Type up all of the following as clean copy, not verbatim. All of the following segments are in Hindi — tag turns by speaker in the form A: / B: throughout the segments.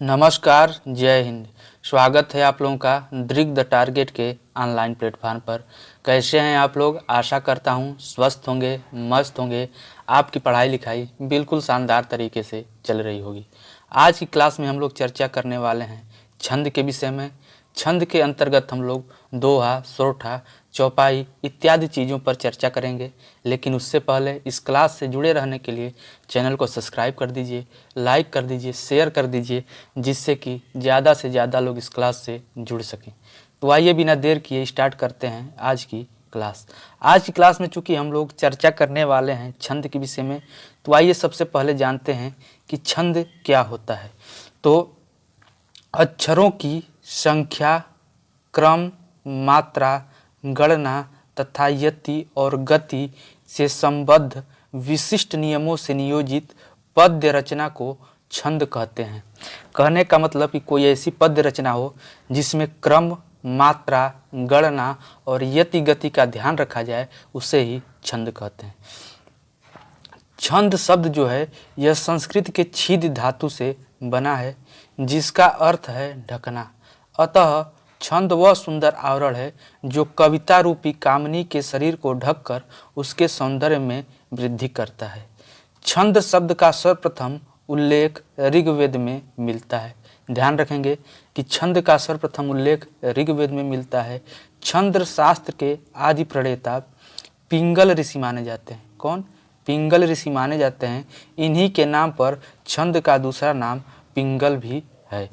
A: नमस्कार, जय हिंद। स्वागत है आप लोगों का दृग द टारगेट के ऑनलाइन प्लेटफॉर्म पर। कैसे हैं आप लोग? आशा करता हूं स्वस्थ होंगे, मस्त होंगे। आपकी पढ़ाई लिखाई बिल्कुल शानदार तरीके से चल रही होगी। आज की क्लास में हम लोग चर्चा करने वाले हैं छंद के विषय में। छंद के अंतर्गत हम लोग दोहा, सोरठा, चौपाई इत्यादि चीज़ों पर चर्चा करेंगे। लेकिन उससे पहले इस क्लास से जुड़े रहने के लिए चैनल को सब्सक्राइब कर दीजिए, लाइक कर दीजिए, शेयर कर दीजिए, जिससे कि ज़्यादा से ज़्यादा लोग इस क्लास से जुड़ सकें। तो आइए बिना देर किए स्टार्ट करते हैं आज की क्लास। आज की क्लास में चूँकि हम लोग चर्चा करने वाले हैं छंद के विषय में, तो आइए सबसे पहले जानते हैं कि छंद क्या होता है। तो अक्षरों की संख्या, क्रम, मात्रा, गणना तथा यति और गति से संबद्ध विशिष्ट नियमों से नियोजित पद्य रचना को छंद कहते हैं। कहने का मतलब कि कोई ऐसी पद्य रचना हो जिसमें क्रम, मात्रा, गणना और यति गति का ध्यान रखा जाए, उसे ही छंद कहते हैं। छंद शब्द जो है यह संस्कृत के छिद धातु से बना है, जिसका अर्थ है ढकना। अतः छंद वह सुंदर आवरण है जो कविता रूपी कामनी के शरीर को ढककर उसके सौंदर्य में वृद्धि करता है। छंद शब्द का सर्वप्रथम उल्लेख ऋग्वेद में मिलता है। ध्यान रखेंगे कि छंद का सर्वप्रथम उल्लेख ऋग्वेद में मिलता है। छंद शास्त्र के आदि प्रणेता पिंगल ऋषि माने जाते हैं। कौन? पिंगल ऋषि माने जाते हैं। इन्हीं के नाम पर छंद का दूसरा नाम पिंगल भी है।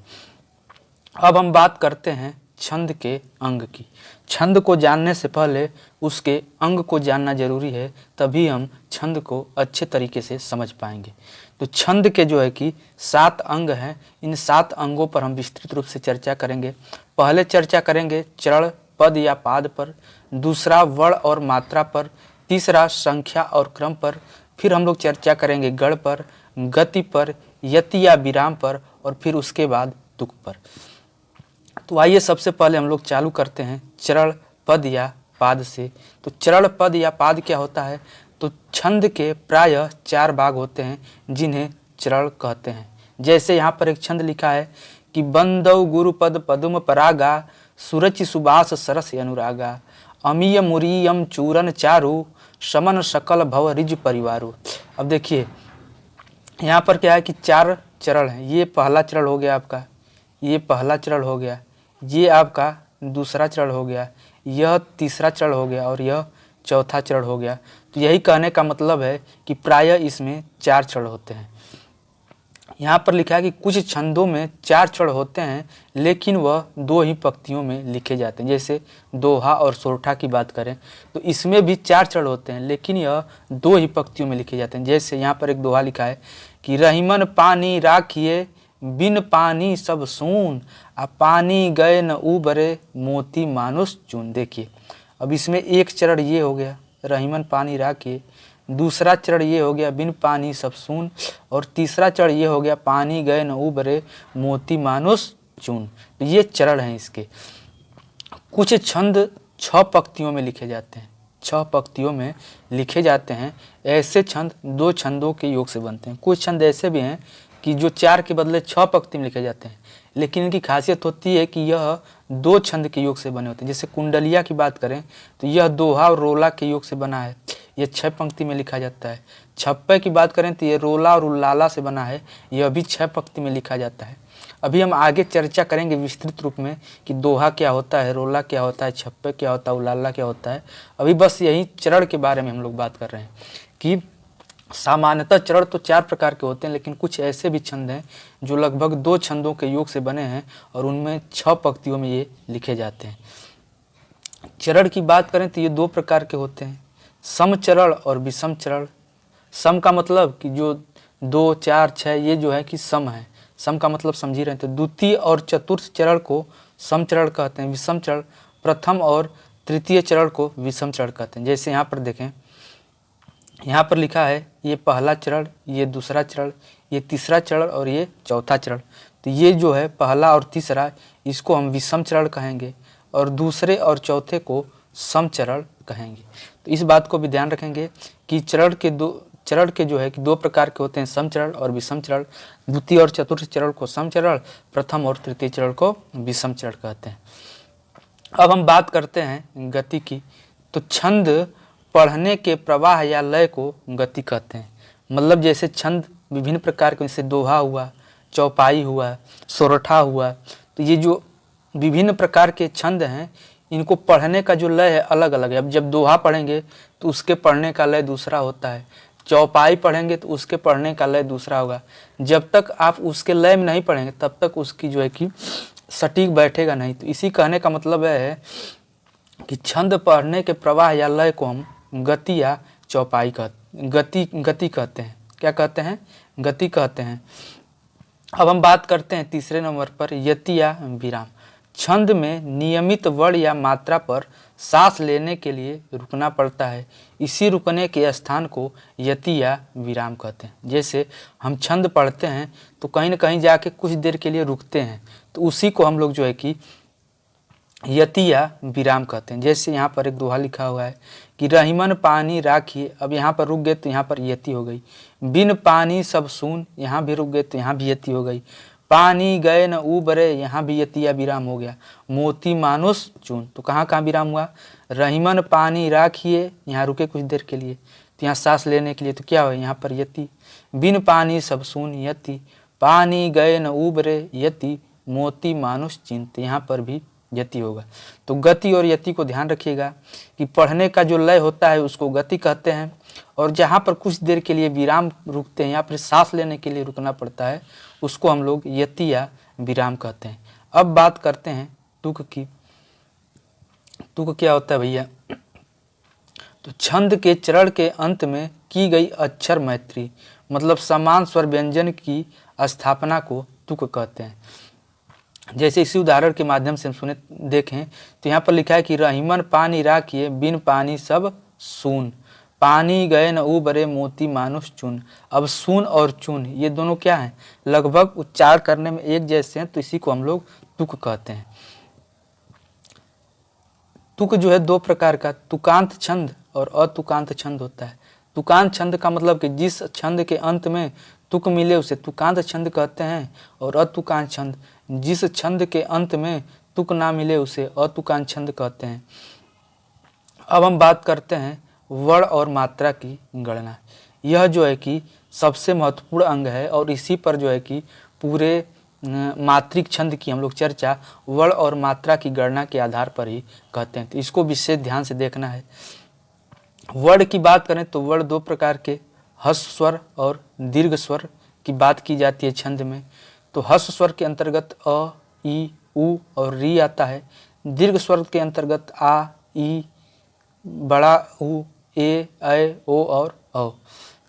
A: अब हम बात करते हैं छंद के अंग की। छंद को जानने से पहले उसके अंग को जानना जरूरी है, तभी हम छंद को अच्छे तरीके से समझ पाएंगे। तो छंद के जो है कि 7 अंग हैं। इन 7 अंगों पर हम विस्तृत रूप से चर्चा करेंगे। पहले चर्चा करेंगे चरण, पद या पाद पर, दूसरा वर्ण और मात्रा पर, तीसरा संख्या और क्रम पर, फिर हम लोग चर्चा करेंगे गढ़ पर, गति पर, यति या विराम पर, और फिर उसके बाद तुक पर। तो आइए सबसे पहले हम लोग चालू करते हैं चरण, पद या पाद से। तो चरण, पद या पाद क्या होता है? तो छंद के प्रायः 4 भाग होते हैं जिन्हें चरण कहते हैं। जैसे यहाँ पर एक छंद लिखा है कि बंदौ गुरुपद पदुम परागा, सुरचि सुबास सरस अनुरागा, अमीय मुरीयम चूरन चारु, समन सकल भव रिज परिवारु। अब देखिए यहाँ पर क्या है कि 4 चरण हैं। ये पहला चरण हो गया आपका, ये पहला चरण हो गया, ये आपका दूसरा चरण हो गया, यह तीसरा चरण हो गया और यह चौथा चरण हो गया। तो यही कहने का मतलब है कि प्रायः इसमें 4 चरण होते हैं। यहाँ पर लिखा है कि कुछ छंदों में 4 चरण होते हैं, लेकिन वह 2 ही पंक्तियों में लिखे जाते हैं। जैसे दोहा और सोरठा की बात करें तो इसमें भी 4 चरण होते हैं, लेकिन यह 2 ही पंक्तियों में लिखे जाते हैं। जैसे यहाँ पर एक दोहा लिखा है कि रहीमन पानी राखिए, बिन पानी सब सून, आ पानी गए न उबरे, मोती मानुष चून। देखिए अब इसमें एक चरण ये हो गया, रहीमन पानी राखिए, दूसरा चरण ये हो गया बिन पानी सब सून, और तीसरा चरण ये हो गया पानी गए न उबरे, मोती मानुष चून। तो ये चरण हैं इसके। कुछ छंद 6 पंक्तियों में लिखे जाते हैं, 6 पंक्तियों में लिखे जाते हैं। ऐसे छंद 2 छंदों के योग से बनते हैं। कुछ छंद ऐसे भी हैं कि जो 4 के बदले 6 पंक्ति में लिखे जाते हैं, लेकिन इनकी खासियत होती है कि यह 2 छंद के योग से बने होते हैं। जैसे कुंडलिया की बात करें तो यह दोहा और रोला के योग से बना है, यह 6 पंक्ति में लिखा जाता है। छप्पे की बात करें तो ये रोला और उल्लाला से बना है, यह भी 6 पंक्ति में लिखा जाता है। अभी हम आगे चर्चा करेंगे विस्तृत रूप में कि दोहा क्या होता है, रोला क्या होता है, छप्पे क्या होता है, उल्लाला क्या होता है। अभी बस यही चरण के बारे में हम लोग बात कर रहे हैं कि सामान्यतः चरण तो 4 प्रकार के होते हैं, लेकिन कुछ ऐसे भी छंद हैं जो लगभग 2 छंदों के योग से बने हैं और उनमें 6 पंक्तियों में ये लिखे जाते हैं। चरण की बात करें तो ये 2 प्रकार के होते हैं, सम चरण और विषम चरण। सम का मतलब कि जो 2, 4, 6 ये जो है कि सम है। सम का मतलब समझ ही रहे हैं। तो द्वितीय और चतुर्थ चरण को सम चरण कहते हैं। विषम चरण प्रथम और तृतीय चरण को विषम चरण कहते हैं। जैसे यहाँ पर देखें, यहाँ पर लिखा है ये पहला चरण, ये दूसरा चरण, ये तीसरा चरण और ये चौथा चरण। तो ये जो है पहला और तीसरा, इसको हम विषम चरण कहेंगे और दूसरे और चौथे को सम चरण कहेंगे। तो इस बात को भी ध्यान रखेंगे कि चरण के जो है कि 2 प्रकार के होते हैं, सम चरण और विषम चरण। द्वितीय और चतुर्थ चरण को सम चरण, प्रथम और तृतीय चरण को विषम चरण कहते हैं। अब हम बात करते हैं गति की। तो छंद पढ़ने के प्रवाह या लय को गति कहते हैं। मतलब जैसे छंद विभिन्न प्रकार के, जैसे दोहा हुआ, चौपाई हुआ, सोरठा हुआ, तो ये जो विभिन्न प्रकार के छंद हैं, इनको पढ़ने का जो लय है अलग अलग है। अब जब दोहा पढ़ेंगे तो उसके पढ़ने का लय दूसरा होता है, चौपाई पढ़ेंगे तो उसके पढ़ने का लय दूसरा होगा। जब तक आप उसके लय में नहीं पढ़ेंगे तब तक उसकी जो है कि सटीक बैठेगा नहीं। तो इसी कहने का मतलब है कि छंद पढ़ने के प्रवाह या लय को हम गति या चौपाई गति कहते हैं। क्या कहते हैं? गति कहते हैं। अब हम बात करते हैं तीसरे नंबर पर यति या विराम। छंद में नियमित वर्ण या मात्रा पर सांस लेने के लिए रुकना पड़ता है। इसी रुकने के स्थान को यति या विराम कहते हैं। जैसे हम छंद पढ़ते हैं तो कहीं न कहीं जाके कुछ देर के लिए रुकते हैं, तो उसी को हम लोग जो है कि यति या विराम कहते हैं। जैसे यहाँ पर एक दोहा लिखा हुआ है कि रहीमन पानी राखिए, अब यहाँ पर रुक गए तो यहाँ पर यति हो गई। बिन पानी सब सून, यहाँ भी रुक गए तो यहाँ भी यति हो गई। पानी गए न उबरे, यहाँ भी यति या विराम हो गया। मोती मानुष चून, तो कहाँ कहाँ विराम हुआ? रहीमन पानी राखिए, यहाँ रुके कुछ देर के लिए, तो यहाँ सांस लेने के लिए, तो क्या हुआ? यहाँ पर यति। बिन पानी सब सून, यति। पानी गए न उबरे, यति। मोती मानुष चिन, तो यहाँ पर भी यति होगा। तो गति और यति को ध्यान रखिएगा कि पढ़ने का जो लय होता है उसको गति कहते हैं, और जहाँ पर कुछ देर के लिए विराम रुकते हैं या फिर सांस लेने के लिए रुकना पड़ता है उसको हम लोग यति या विराम कहते हैं। अब बात करते हैं तुक की। तुक क्या होता है भैया? तो छंद के चरण के अंत में की गई अक्षर मैत्री, मतलब समान स्वर व्यंजन की स्थापना को तुक कहते हैं। जैसे इसी उदाहरण के माध्यम से हम सुने देखें तो यहाँ पर लिखा है कि रहीमन पानी राखिए, बिन पानी सब सून। पानी गए न उबरे, मोती मानुष चुन। अब सून और चुन ये दोनों क्या हैं? लगभग उच्चार करने में एक जैसे हैं, तो इसी को हम लोग तुक कहते हैं। तुक जो है 2 प्रकार का, तुकांत छंद और अतुकांत छंद होता है। तुकांत छंद का मतलब कि जिस छंद के अंत में तुक मिले उसे तुकांत छंद कहते हैं, और अतुकांत छंद जिस छंद के अंत में तुक ना मिले उसे अतुकांत छंद कहते हैं। अब हम बात करते हैं वर्ण और मात्रा की गणना। यह जो है कि सबसे महत्वपूर्ण अंग है, और इसी पर जो है कि पूरे मात्रिक छंद की हम लोग चर्चा वर्ण और मात्रा की गणना के आधार पर ही कहते हैं। तो इसको विशेष ध्यान से देखना है। वर्ण की बात करें तो वर्ण 2 प्रकार के, ह्रस्व स्वर और दीर्घ स्वर की बात की जाती है छंद में। तो ह्रस्व स्वर के अंतर्गत अ, ई, उ और री आता है। दीर्घ स्वर के अंतर्गत आ, ई, बड़ा उ, ए, ऐ, ओ और औ।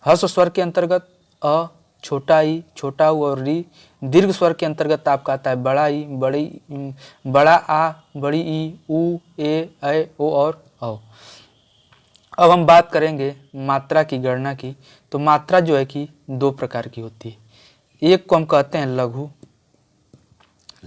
A: ह्रस्व स्वर के अंतर्गत अ, छोटा ई, छोटा उ और री। दीर्घ स्वर के अंतर्गत आपका आता है बड़ा ई, बड़ा आ, बड़ी ई, उ, ए, ऐ, ओ और औ। अब हम बात करेंगे मात्रा की गणना की। तो मात्रा जो है कि 2 प्रकार की होती है। एक को हम कहते हैं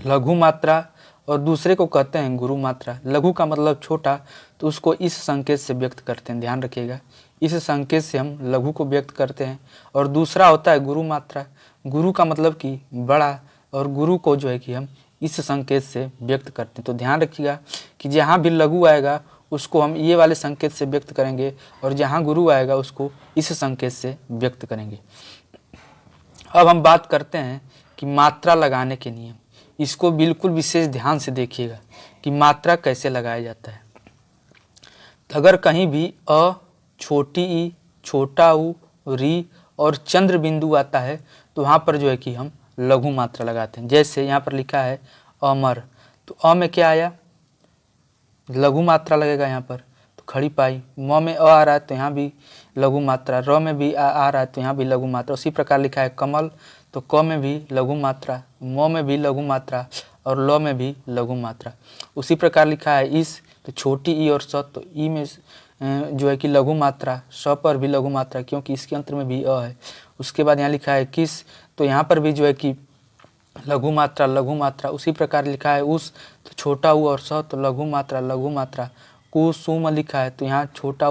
A: लघु मात्रा, और दूसरे को कहते हैं गुरु मात्रा। लघु का मतलब छोटा, तो उसको इस संकेत से व्यक्त करते हैं, ध्यान रखिएगा, इस संकेत से हम लघु को व्यक्त करते हैं। और दूसरा होता है गुरु मात्रा। गुरु का मतलब कि बड़ा, और गुरु को जो है कि हम इस संकेत से व्यक्त करते हैं। तो ध्यान रखिएगा कि जहाँ भी लघु आएगा उसको हम ये वाले संकेत से व्यक्त करेंगे, और जहाँ गुरु आएगा उसको इस संकेत से व्यक्त करेंगे। अब हम बात करते हैं कि मात्रा लगाने के नियम। इसको बिल्कुल विशेष ध्यान से देखिएगा कि मात्रा कैसे लगाया जाता है। अगर कहीं भी अ, छोटी ई, छोटा उ, री और चंद्र बिंदु आता है तो वहाँ पर जो है कि हम लघु मात्रा लगाते हैं। जैसे यहाँ पर लिखा है अमर, तो अ में क्या आया? लघु मात्रा लगेगा यहाँ पर, तो खड़ी पाई। म में अ आ रहा है तो यहाँ भी लघु मात्रा। र में भी आ रहा है तो यहाँ भी लघु मात्रा। उसी प्रकार लिखा है कमल, तो क में भी लघु मात्रा, म में भी लघु मात्रा और ल में भी लघु मात्रा। उसी प्रकार लिखा है इस, तो छोटी ई और स, तो ई में जो है कि लघु मात्रा, स पर भी लघु मात्रा क्योंकि इसके अंतर में भी अ है। उसके बाद यहाँ लिखा है किस, तो यहाँ पर भी जो है कि लघु मात्रा लघु मात्रा। उसी प्रकार लिखा है उस, तो छोटा उ और स, तो लघु मात्रा लघु मात्रा। कुसुम लिखा है तो यहाँ छोटा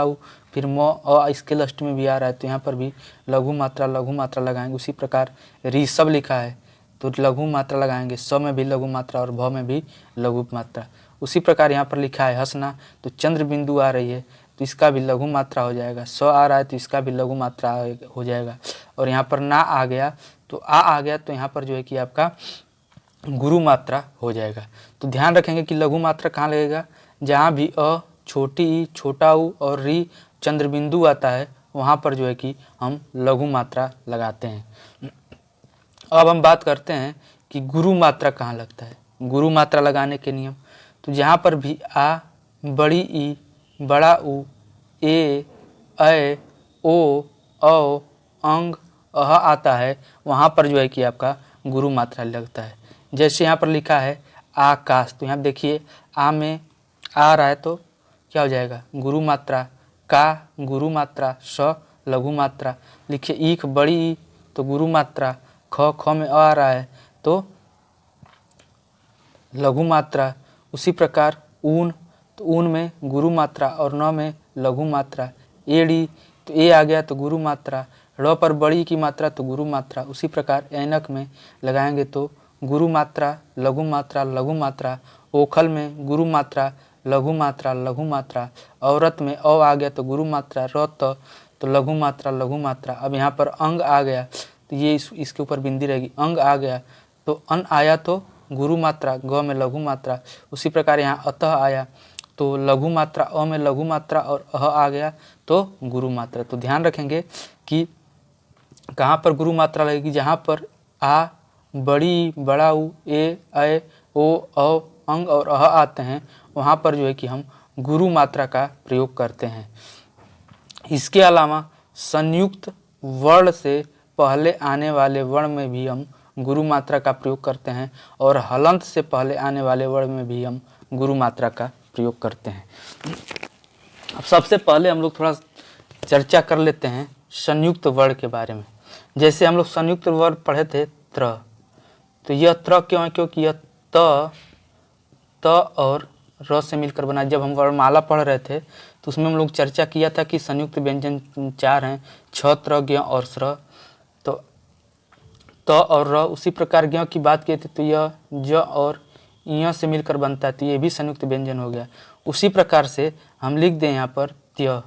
A: ऊ, फिर म अ इसके लास्ट में भी आ रहा है तो यहाँ पर भी लघु मात्रा लगाएंगे। उसी प्रकार ऋषभ लिखा है तो लघु मात्रा लगाएंगे, स में भी लघु मात्रा और भ में भी लघु मात्रा। उसी प्रकार यहाँ पर लिखा है हंसना तो चंद्र बिंदु आ रही है तो इसका भी लघु मात्रा हो जाएगा। स आ रहा है तो इसका भी लघु मात्रा हो जाएगा। और यहाँ पर ना आ गया तो आ गया तो यहाँ पर जो है कि आपका गुरु मात्रा हो जाएगा। तो ध्यान रखेंगे कि लघु मात्रा कहाँ लगेगा, जहाँ भी अ, छोटी ई, छोटा ऊ और री चंद्र बिंदु आता है वहाँ पर जो है कि हम लघु मात्रा लगाते हैं। अब हम बात करते हैं कि गुरु मात्रा कहाँ लगता है। गुरु मात्रा लगाने के नियम, तो जहाँ पर भी आ, बड़ी ई, बड़ा ऊ, ए, ऐ, ओ, औ, अंग, अह आता है वहाँ पर जो है कि आपका गुरु मात्रा लगता है। जैसे यहाँ पर लिखा है आकाश तो यहाँ देखिए आ में आ रहा है तो क्या हो जाएगा गुरु मात्रा, का गुरु मात्रा, स लघु मात्रा। लिखिए ईख बड़ी ई तो गुरु मात्रा, ख में आ रहा है तो लघु मात्रा। उसी प्रकार ऊन तो ऊन में गुरु मात्रा और न में लघु मात्रा। एड़ी तो ए आ गया तो गुरु मात्रा, र पर बड़ी की मात्रा तो गुरु मात्रा। उसी प्रकार ऐनक में लगाएंगे तो गुरु मात्रा लघु मात्रा लघु मात्रा। ओखल में गुरु मात्रा लघु मात्रा लघु मात्रा। औरत में औ आ गया तो गुरु मात्रा, रत तो लघु मात्रा लघु मात्रा। अब यहाँ पर अंग आ गया तो ये इसके ऊपर बिंदी रहेगी। अंग आ गया तो अन आया तो गुरु मात्रा, ग में लघु मात्रा। उसी प्रकार यहाँ अतः आया तो लघु मात्रा, अ में लघु मात्रा और अह आ गया तो गुरु मात्रा। तो ध्यान रखेंगे कि कहाँ पर गुरु मात्रा लगेगी, जहाँ पर आ, बड़ी, बड़ा ऊ, ए, ऐ, ओ, औ, अंग और अह आते हैं वहाँ पर जो है कि हम गुरु मात्रा का प्रयोग करते हैं। इसके अलावा संयुक्त वर्ण से पहले आने वाले वर्ण में भी हम गुरु मात्रा का प्रयोग करते हैं और हलंत से पहले आने वाले वर्ण में भी हम गुरु मात्रा का प्रयोग करते हैं। अब सबसे पहले हम लोग थोड़ा चर्चा कर लेते हैं संयुक्त वर्ण के बारे में। जैसे हम लोग संयुक्त वर्ण पढ़े थे त्र, तो यह त्र क्यों है, क्योंकि यह त और र से मिलकर बना। जब हम वर्णमाला पढ़ रहे थे तो उसमें हम लोग चर्चा किया था कि संयुक्त व्यंजन 4 हैं, छ, त्र, ज्ञ और स्र। तो त और र। उसी प्रकार ज्ञ की बात किए थे तो यह ज और य से मिलकर बनता है तो ये भी संयुक्त व्यंजन हो गया। उसी प्रकार से हम लिख दें यहाँ पर त्य,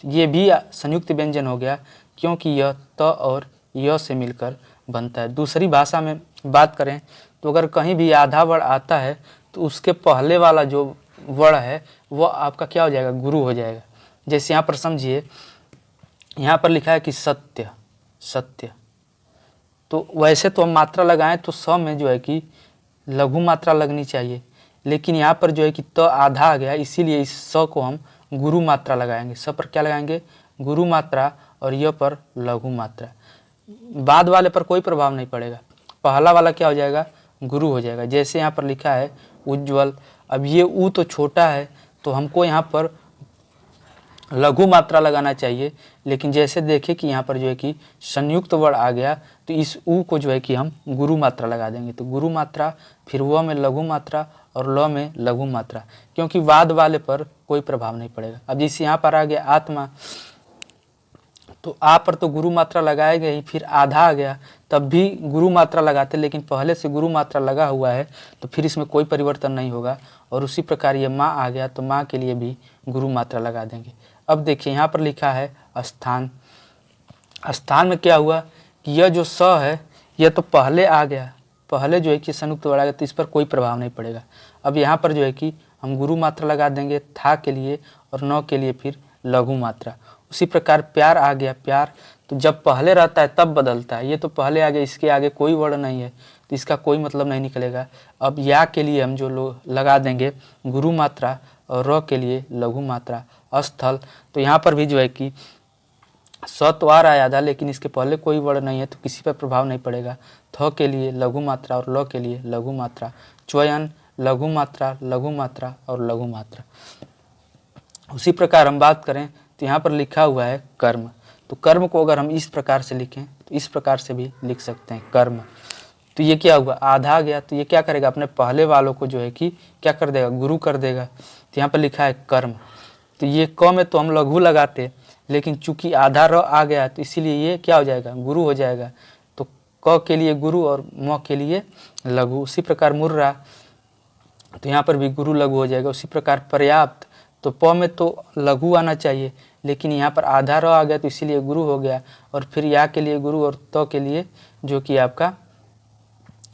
A: ये भी संयुक्त व्यंजन हो गया क्योंकि यह त और य से मिलकर बनता है। दूसरी भाषा में बात करें तो अगर कहीं भी आधा वर्ण आता है तो उसके पहले वाला जो वर्ण है वो आपका क्या हो जाएगा, गुरु हो जाएगा। जैसे यहाँ पर समझिए, यहाँ पर लिखा है कि सत्य, सत्य, तो वैसे तो हम मात्रा लगाएं तो स में जो है कि लघु मात्रा लगनी चाहिए, लेकिन यहाँ पर जो है कि त आधा आ गया, इसीलिए इस स को हम गुरु मात्रा लगाएंगे। स पर क्या लगाएंगे, गुरु मात्रा, और य पर लघु मात्रा। बाद वाले पर कोई प्रभाव नहीं पड़ेगा, पहला वाला क्या हो जाएगा, गुरु हो जाएगा। जैसे यहाँ पर लिखा है उज्ज्वल, अब ये ऊ तो छोटा है तो हमको यहाँ पर लघु मात्रा लगाना चाहिए, लेकिन जैसे देखें कि यहाँ पर जो है कि संयुक्त वर्ण आ गया तो इस ऊ को जो है कि हम गुरु मात्रा लगा देंगे। तो गुरु मात्रा, फिर व में लघु मात्रा और ल में लघु मात्रा, क्योंकि वाद वाले पर कोई प्रभाव नहीं पड़ेगा। अब जैसे यहाँ पर आ गया आत्मा, तो आ पर तो गुरु मात्रा लगाएगा ही, फिर आधा आ गया तब भी गुरु मात्रा लगाते, लेकिन पहले से गुरु मात्रा लगा हुआ है तो फिर इसमें कोई परिवर्तन नहीं होगा। और उसी प्रकार ये माँ आ गया तो माँ के लिए भी गुरु मात्रा लगा देंगे। अब देखिए यहाँ पर लिखा है स्थान, स्थान में क्या हुआ कि यह जो स है यह तो पहले आ गया, पहले जो है कि संयुक्त वर्ण आ गया तो इस पर कोई प्रभाव नहीं पड़ेगा। अब यहाँ पर जो है कि हम गुरु मात्रा लगा देंगे था के लिए और न के लिए फिर लघु मात्रा। उसी प्रकार प्यार आ गया, प्यार तो जब पहले रहता है तब बदलता है, ये तो पहले आगे, इसके आगे कोई वर्ण नहीं है तो इसका कोई मतलब नहीं निकलेगा। अब या के लिए हम जो लगा देंगे गुरु मात्रा और र के लिए लघु मात्रा। स्थल तो यहाँ पर भी जो है कि स तो आ रहा है आधा, लेकिन इसके पहले कोई वर्ण नहीं है तो किसी पर प्रभाव नहीं पड़ेगा। थ के लिए लघु मात्रा और ल के लिए लघु मात्रा। च्वयन लघु मात्रा लघु मात्रा और लघु मात्रा। उसी प्रकार हम बात करें तो यहाँ पर लिखा हुआ है कर्म, तो कर्म को अगर हम इस प्रकार से लिखें तो इस प्रकार से भी लिख सकते हैं कर्म। तो ये क्या हुआ, आधा आ गया तो ये क्या करेगा, अपने पहले वालों को जो है कि क्या कर देगा, गुरु कर देगा। तो यहाँ पर लिखा है कर्म। तो ये क में तो हम लघु लगाते, लेकिन चूंकि आधा र आ गया तो इसीलिए ये क्या हो जाएगा, गुरु हो जाएगा। तो क के लिए गुरु और म के लिए लघु। उसी प्रकार मुर्रा, तो यहाँ पर भी गुरु लघु हो जाएगा। उसी प्रकार पर्याप्त, तो प में तो लघु आना चाहिए, लेकिन यहाँ पर आधा र आ गया तो इसीलिए गुरु हो गया। और फिर या के लिए गुरु और त के लिए जो कि आपका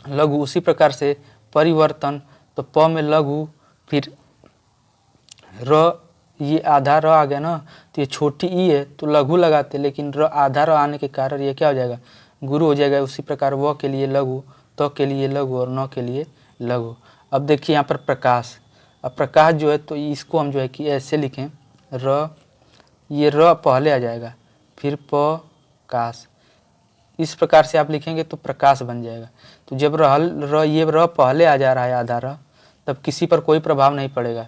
A: लघु। उसी प्रकार से परिवर्तन, तो प में लघु, फिर र, ये आधा र आ गया ना, तो ये छोटी ई है तो लघु लगाते, लेकिन र आधा र आने के कारण ये क्या हो जाएगा, गुरु हो जाएगा। उसी प्रकार व के लिए लघु, त के लिए लघु और न के लिए लघु। अब देखिए यहाँ पर प्रकाश। अब प्रकाश जो है तो इसको हम जो है कि ऐसे लिखें, र, ये र पहले आ जाएगा, फिर प काश। इस प्रकार से आप लिखेंगे तो प्रकाश बन जाएगा। तो जब ये र पहले आ जा रहा है आधा र, तब किसी पर कोई प्रभाव नहीं पड़ेगा।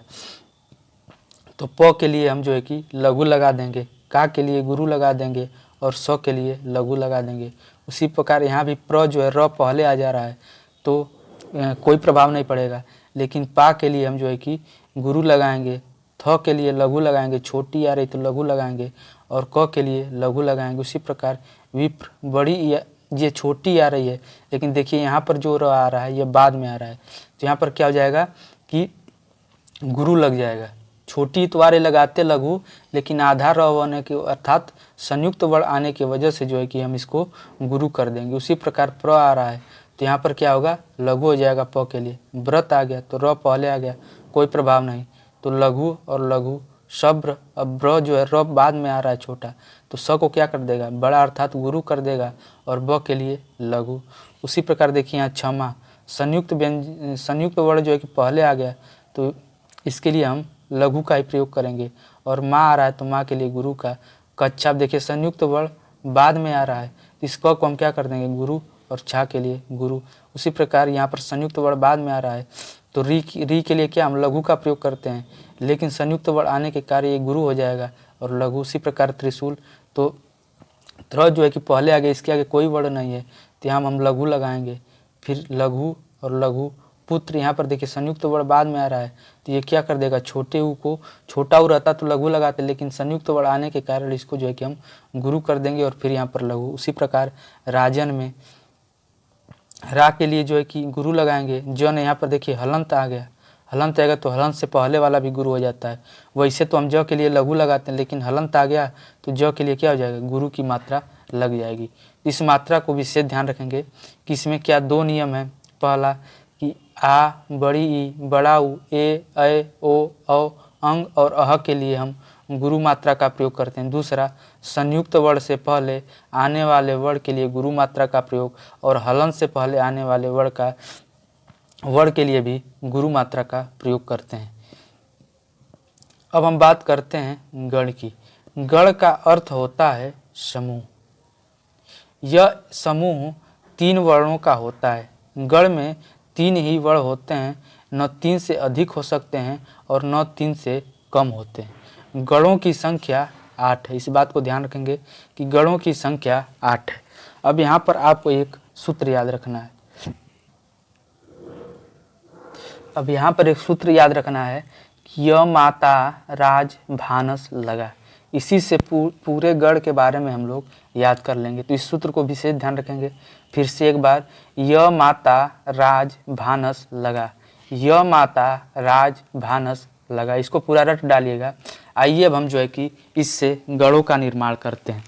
A: तो प के लिए हम जो है कि लघु लगा देंगे, का के लिए गुरु लगा देंगे और स के लिए लघु लगा देंगे। उसी प्रकार यहाँ भी प्र जो है र पहले आ जा रहा है तो कोई प्रभाव नहीं पड़ेगा, लेकिन पा के लिए हम जो है कि गुरु लगाएंगे, थ के लिए लघु लगाएंगे, छोटी आ रही तो लघु लगाएंगे, और क के लिए लघु लगाएंगे। उसी प्रकार विप्र, बड़ी ये छोटी आ रही है, लेकिन देखिए यहाँ पर जो र आ रहा है ये बाद में आ रहा है, तो यहाँ पर क्या हो जाएगा कि गुरु लग जाएगा। छोटी इतवारे लगाते लघु, लेकिन आधा र होने के अर्थात संयुक्त वर्ण आने की वजह से जो है कि हम इसको गुरु कर देंगे। उसी प्रकार प्र आ रहा है तो यहाँ पर क्या होगा, लघु हो जाएगा प के लिए। व्रत आ गया तो र पहले आ गया, कोई प्रभाव नहीं, तो लघु और लघु। सब्र, अब ब्र जो है र बाद में आ रहा है छोटा, तो स को क्या कर देगा, बड़ा अर्थात गुरु कर देगा, और ब के लिए लघु। उसी प्रकार देखिए यहाँ क्षमा, संयुक्त वर्ण जो है कि पहले आ गया तो इसके लिए हम लघु का ही प्रयोग करेंगे। और माँ आ रहा है तो माँ के लिए गुरु का। कच्छा, देखिए संयुक्त वर्ण बाद में आ रहा है तो इस क को हम क्या कर देंगे, गुरु, और छा के लिए गुरु। उसी प्रकार यहाँ पर संयुक्त वर्ण बाद में आ रहा है तो री के लिए क्या हम लघु का प्रयोग करते हैं, लेकिन संयुक्त वर्ण आने के कार्य ये गुरु हो जाएगा और लघु। उसी प्रकार त्रिशूल, तो त्र जो है कि पहले आ गया, इसके आगे कोई वर्ण नहीं है तो यहाँ हम लघु लगाएंगे, फिर लघु और लघु। पुत्र, यहाँ पर देखिए संयुक्त वर्ण बाद में आ रहा है तो ये क्या कर देगा, छोटे ऊ को, छोटा ऊ रहता तो लघु लगाते, लेकिन संयुक्त वर्ण आने के कारण इसको जो है कि हम गुरु कर देंगे और फिर यहाँ पर लघु। उसी प्रकार राजन में रा के लिए जो है कि गुरु लगाएंगे। जन, यहाँ पर देखिए हलंत आ गया, हलंत आएगा तो हलंत से पहले वाला भी गुरु हो जाता है। वैसे तो हम ज के लिए लघु लगाते हैं, लेकिन हलंत आ गया तो ज के लिए क्या हो जाएगा, गुरु की मात्रा लग जाएगी। इस मात्रा को विशेष ध्यान रखेंगे कि इसमें क्या दो नियम है। पहला कि आ, बड़ी ई, बड़ा ऊ, ए, ओ, औ, अंग और अह के लिए हम गुरु मात्रा का प्रयोग करते हैं। दूसरा, संयुक्त वर्ण से पहले आने वाले वर्ण के लिए गुरु मात्रा का प्रयोग, और हलन से पहले आने वाले वर्ण के लिए भी गुरु मात्रा का प्रयोग करते हैं। अब हम बात करते हैं गण की। गण का अर्थ होता है समूह। यह समूह 3 वर्णों का होता है। गण में 3 ही वर्ण होते हैं, न 3 से अधिक हो सकते हैं और न 3 से कम होते हैं। गणों की संख्या 8 है। इस बात को ध्यान रखेंगे कि गणों की संख्या 8 है। अब यहाँ पर आपको एक सूत्र याद रखना है। अब यहाँ पर एक सूत्र याद रखना है कि य माता राज भानस लगा। इसी से पूरे गण के बारे में हम लोग याद कर लेंगे, तो इस सूत्र को विशेष ध्यान रखेंगे। फिर से एक बार, य माता राज भानस लगा, य माता राज भानस लगा, इसको पूरा रट डालिएगा। आइए अब हम जो है कि इससे गणों का निर्माण करते हैं।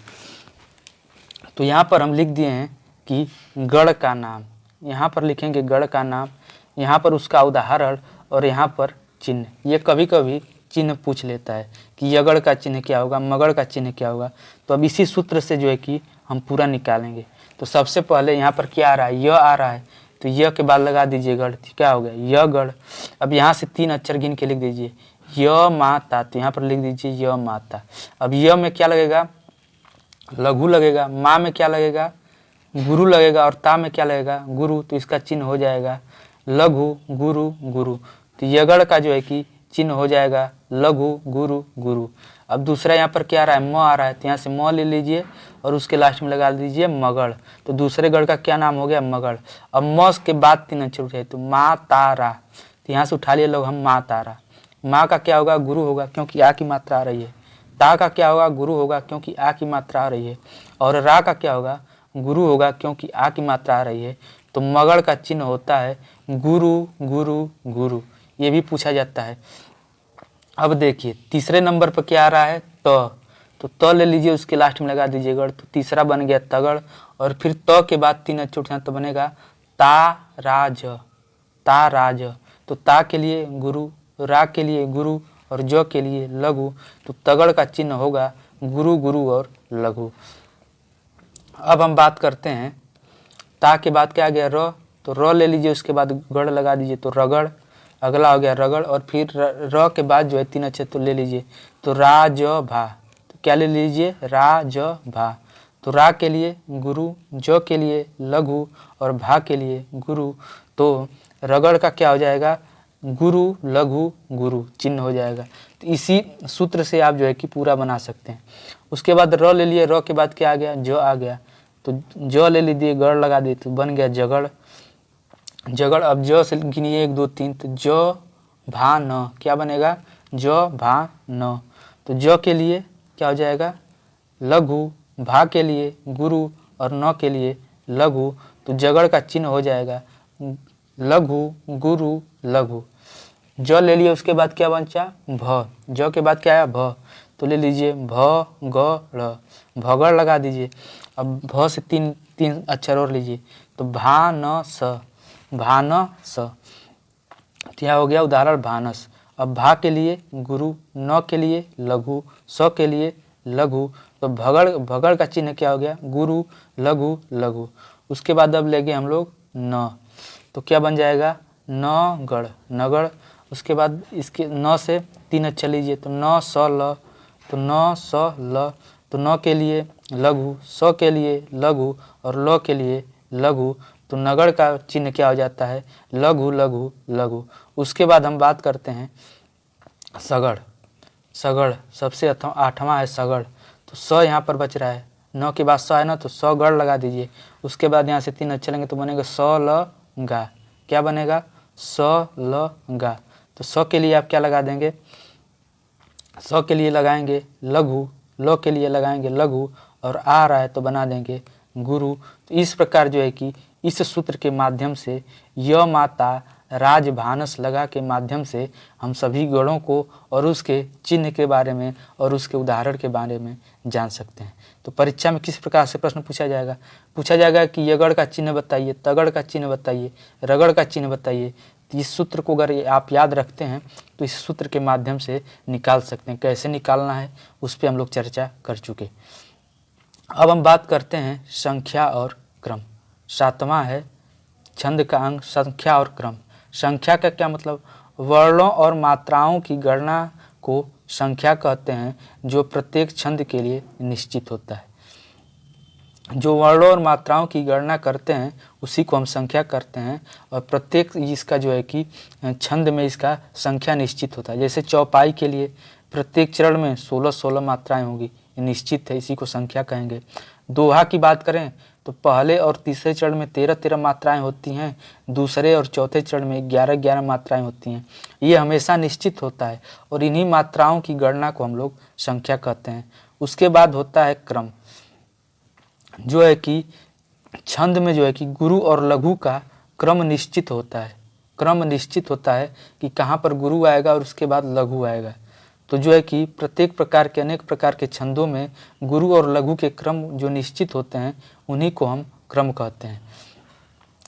A: तो यहाँ पर हम लिख दिए हैं कि गण का नाम, यहाँ पर लिखेंगे गण का नाम, यहाँ पर उसका उदाहरण और यहाँ पर चिन्ह। ये कभी कभी चिन्ह पूछ लेता है कि यगड़ का चिन्ह क्या होगा, मगड़ का चिन्ह क्या होगा। तो अब इसी सूत्र से जो है कि हम पूरा निकालेंगे। तो सबसे पहले यहाँ पर क्या आ रहा है, य आ रहा है, तो य के बाद लगा दीजिए गढ़, क्या हो गया, य गढ़। अब यहाँ से 3 अक्षर गिन के लिख दीजिए, य माता, तो यहाँ पर लिख दीजिए य माता। अब य में क्या लगेगा, लघु लगेगा, माँ में क्या लगेगा, गुरु लगेगा, और ता में क्या लगेगा, गुरु, तो इसका चिन्ह हो जाएगा लघु गुरु गुरु। तो यगड़ का जो है कि चिन्ह हो जाएगा लघु गुरु गुरु। अब दूसरा यहाँ पर क्या आ रहा है, म आ रहा है, तो यहाँ से म ले लीजिए और उसके लास्ट में लगा दीजिए मगड़। तो दूसरे गढ़ का क्या नाम हो गया, मगड़। अब म के बाद 3 अक्षर उठे तो माँ तारा, तो यहाँ से उठा लिए लोग हम माँ तारा। माँ का क्या होगा, गुरु होगा क्योंकि आ की मात्रा आ रही है। ता का क्या होगा, गुरु होगा क्योंकि आ की मात्रा आ रही है। और रा का क्या होगा, गुरु होगा क्योंकि आ की मात्रा आ रही है। तो मगड़ का चिन्ह होता है गुरु गुरु गुरु, ये भी पूछा जाता है। अब देखिए तीसरे नंबर पर क्या आ रहा है, तो त ले लीजिए, उसके लास्ट में लगा दीजिए गढ़, तो तीसरा बन गया तगड़। और फिर त के बाद 3 अक्षर उठाना तो बनेगा ताराज, ताराज। तो ता के लिए गुरु, रा के लिए गुरु और ज के लिए लघु। तो तगड़ का चिन्ह होगा गुरु गुरु और लघु। अब हम बात करते हैं ता के बाद क्या आ गया, र। तो र ले लीजिए, उसके बाद गढ़ लगा दीजिए तो रगड़। अगला हो गया रगड़। और फिर र के बाद जो है 3 अक्षर तो ले लीजिए, तो राज भा। तो क्या ले लीजिए, राज भा। तो रा के लिए गुरु, ज के लिए लघु और भा के लिए गुरु। तो रगड़ का क्या हो जाएगा, गुरु लघु गुरु चिन्ह हो जाएगा। तो इसी सूत्र से आप जो है कि पूरा बना सकते हैं। उसके बाद र ले लिए, र के बाद क्या आ गया, ज आ गया। तो ज ले लीजिए, गढ़ लगा दिए तो बन गया जगड़, जगड़। अब ज से गिनिए 1 2 3, तो ज भा न, क्या बनेगा, ज भा न। तो ज के लिए क्या हो जाएगा, लघु, भा के लिए गुरु और न के लिए लघु। तो जगड़ का चिन्ह हो जाएगा लघु गुरु लघु। ज ले लिए, उसके बाद क्या बचा, भ। ज के बाद क्या आया, भ। तो ले लीजिए भ ग ड़, भगड़ लगा दीजिए। अब भ से 3 अक्षर और लीजिए, तो भानस, भानस। क्या हो गया, उदाहरण भानस। अब भा के लिए गुरु, न के लिए लघु, स के लिए लघु। तो भगड़, भगड़ का चिन्ह क्या हो गया, गुरु लघु लघु। उसके बाद अब लेंगे हम लोग न, तो क्या बन जाएगा, नगढ़, नगढ़। उसके बाद इसके न से 3 अक्षर लीजिए, तो न स ल, तो न स ल। तो न के लिए लघु, स के लिए लघु और ल के लिए लघु। तो नगढ़ का चिन्ह क्या हो जाता है, लघु लघु लघु। उसके बाद हम बात करते हैं सगड़, सगड़ सबसे 8वां है सगड़। तो स यहाँ पर बच रहा है, न के बाद स है ना, तो स गढ़ लगा दीजिए। उसके बाद यहाँ से 3 अक्षर लेंगे तो बनेगा स ल गा, क्या बनेगा, स ल गा। तो स के लिए आप क्या लगा देंगे, स के लिए लगाएंगे लघु, ल के लिए लगाएंगे लघु और आ रहा है तो बना देंगे गुरु। तो इस प्रकार जो है कि इस सूत्र के माध्यम से य माता राजभानस लगा के माध्यम से हम सभी गणों को और उसके चिन्ह के बारे में और उसके उदाहरण के बारे में जान सकते हैं। तो परीक्षा में किस प्रकार से प्रश्न पूछा जाएगा कि यगड़ का चिन्ह बताइए, तगड़ का चिन्ह बताइए, रगड़ का चिन्ह बताइए। तो इस सूत्र को अगर आप याद रखते हैं तो इस सूत्र के माध्यम से निकाल सकते हैं। कैसे निकालना है उस पर हम लोग चर्चा कर चुके। अब हम बात करते हैं संख्या और क्रम। 7वां है छंद का अंग संख्या और क्रम। संख्या का क्या मतलब, वर्णों और मात्राओं की गणना को संख्या कहते हैं जो प्रत्येक छंद के लिए निश्चित होता है। जो वर्णों और मात्राओं की गणना करते हैं उसी को हम संख्या करते हैं। और प्रत्येक इसका जो है कि छंद में इसका संख्या निश्चित होता है। जैसे चौपाई के लिए प्रत्येक चरण में 16-16 मात्राएं होंगी, ये निश्चित है, इसी को संख्या कहेंगे। दोहा की बात करें तो पहले और तीसरे चरण में 13-13 मात्राएं होती हैं, दूसरे और चौथे चरण में 11-11 मात्राएं होती हैं। ये हमेशा निश्चित होता है और इन्हीं मात्राओं की गणना को हम लोग संख्या कहते हैं। उसके बाद होता है क्रम, जो है कि छंद में जो है कि गुरु और लघु का क्रम निश्चित होता है। क्रम निश्चित होता है कि कहाँ पर गुरु आएगा और उसके बाद लघु आएगा। तो जो है कि प्रत्येक प्रकार के अनेक प्रकार के छंदों में गुरु और लघु के क्रम जो निश्चित होते हैं उन्हीं को हम क्रम कहते हैं।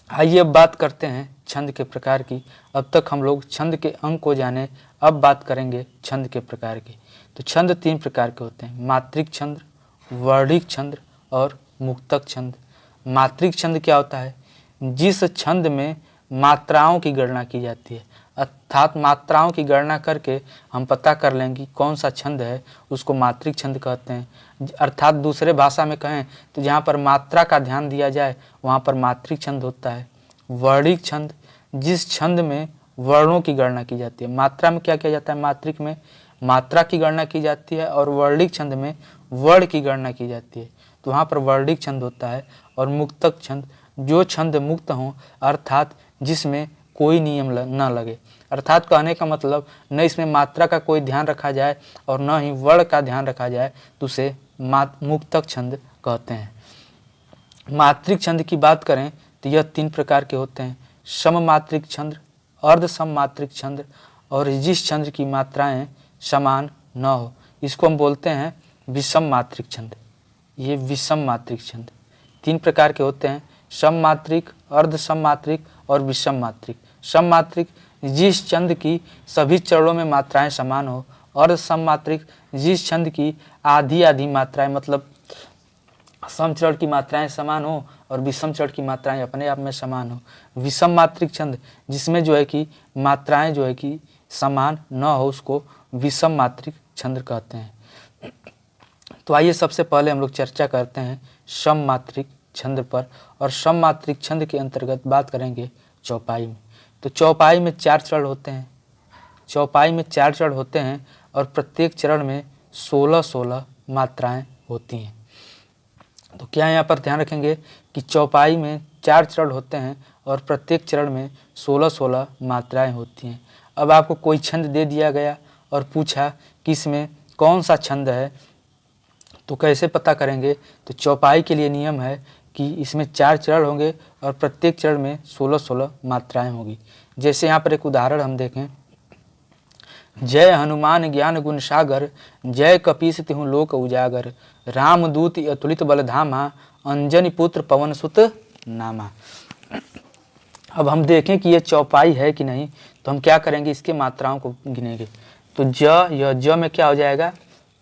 A: आइए अब बात करते हैं छंद के प्रकार की। अब तक हम लोग छंद के अंग को जाने, अब बात करेंगे छंद के प्रकार की। तो छंद 3 प्रकार के होते हैं, मात्रिक छंद, वर्णिक छंद और मुक्तक छंद। मात्रिक छंद क्या होता है, जिस छंद में मात्राओं की गणना की जाती है, अर्थात मात्राओं की गणना करके हम पता कर लेंगे कौन सा छंद है, उसको मात्रिक छंद कहते हैं। अर्थात दूसरे भाषा में कहें तो जहाँ पर मात्रा का ध्यान दिया जाए वहाँ पर मात्रिक छंद होता है। वर्णिक छंद, जिस छंद में वर्णों की गणना की जाती है। मात्रा में क्या किया जाता है, मात्रिक में मात्रा की गणना की जाती है और वर्णिक छंद में वर्ण की गणना की जाती है, तो वहाँ पर वर्णिक छंद होता है। और मुक्तक छंद, जो छंद मुक्त हों, अर्थात जिसमें कोई नियम न लगे। अर्थात कहने का मतलब न इसमें मात्रा का कोई ध्यान रखा जाए और न ही वर्ण का ध्यान रखा जाए, तो उसे मुक्तक छंद कहते हैं। मात्रिक छंद की बात करें तो यह 3 प्रकार के होते हैं: सममात्रिक छंद, अर्ध सममात्रिक छंद और जिस छंद की मात्राएं समान न हो, इसको हम बोलते हैं विषम मात्रिक छंद। ये विषम मात्रिक छंद 3 प्रकार के होते हैं: सममात्रिक, अर्ध सममात्रिक और विषम मात्रिक। सममात्रिक जिस छंद की सभी चरणों में मात्राएं समान हो। अर्ध सममात्रिक जिस छंद की आधी आधी मात्राएं, मतलब सम चरण की मात्राएं समान हो और विषम चरण की मात्राएं अपने आप में समान हो। विषम मात्रिक छंद जिसमें जो है कि मात्राएं जो है कि समान न हो, उसको विषम मात्रिक छंद कहते हैं। तो आइए सबसे पहले हम लोग चर्चा करते हैं सममात्रिक छंद पर, और सममात्रिक छंद के अंतर्गत बात करेंगे चौपाई में। तो चौपाई में 4 चरण होते हैं। चौपाई में 4 चरण होते हैं और प्रत्येक चरण में 16-16 मात्राएं होती हैं। तो क्या यहाँ पर ध्यान रखेंगे कि चौपाई में 4 चरण होते हैं और प्रत्येक चरण में 16-16 मात्राएं होती हैं। अब आपको कोई छंद दे दिया गया और पूछा कि इसमें कौन सा छंद है, तो कैसे पता करेंगे? तो चौपाई के लिए नियम है कि इसमें 4 चरण होंगे और प्रत्येक चरण में 16-16 मात्राएं होगी। जैसे यहाँ पर एक उदाहरण हम देखें: जय हनुमान ज्ञान गुण सागर, जय कपीस तिहु लोक उजागर, रामदूत अतुलित बलधामा, अंजनी पुत्र पवन सुत नामा। अब हम देखें कि ये चौपाई है कि नहीं, तो हम क्या करेंगे, इसके मात्राओं को गिनेंगे। तो यह ज में क्या हो जाएगा,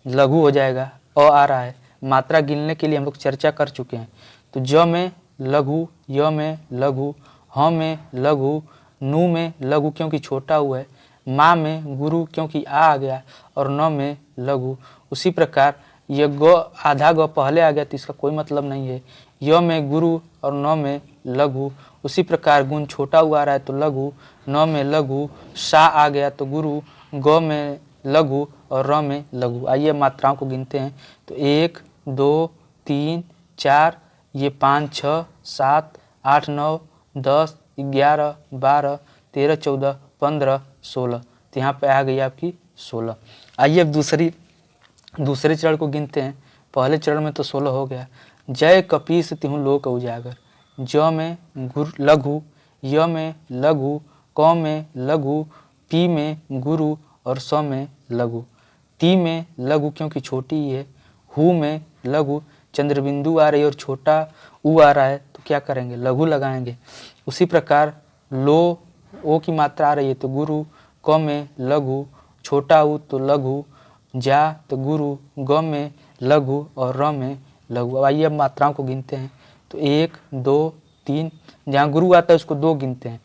A: लघु हो जाएगा। अ आ रहा है, मात्रा गिनने के लिए हम लोग चर्चा कर चुके हैं। तो ज में लघु, य में लघु, ह में लघु, नु में लघु क्योंकि छोटा हुआ है, मा में गुरु क्योंकि आ गया, और न में लघु। उसी प्रकार ये ग आधा ग पहले आ गया तो इसका कोई मतलब नहीं है। य में गुरु और न में लघु। उसी प्रकार गुण छोटा हुआ आ रहा है तो लघु, न में लघु, सा आ गया तो गुरु, ग में लघु और र में लघु। आइए मात्राओं को गिनते हैं। तो 1 2 3 4, ये 5 6 7 8 9 10 11 12 13 14 15 16। तो यहाँ पे आ गई आपकी 16। आइए अब दूसरे चरण को गिनते हैं। पहले चरण में तो 16 हो गया। जय कपीस तिहु लोक उजागर, ज में लघु, य में लघु, क में लघु, पी में गुरु और स में लघु। ती में लघु क्योंकि छोटी है, हु में लघु, चंद्रबिंदु आ रही है और छोटा उ आ रहा है तो क्या करेंगे, लघु लगाएंगे। उसी प्रकार लो, ओ की मात्रा आ रही है तो गुरु, क में लघु, छोटा उ तो लघु, जा तो गुरु, ग में लघु और र में लघु। अब आइए अब मात्राओं को गिनते हैं। तो 1 2 3, जहाँ गुरु आता है उसको 2 गिनते हैं।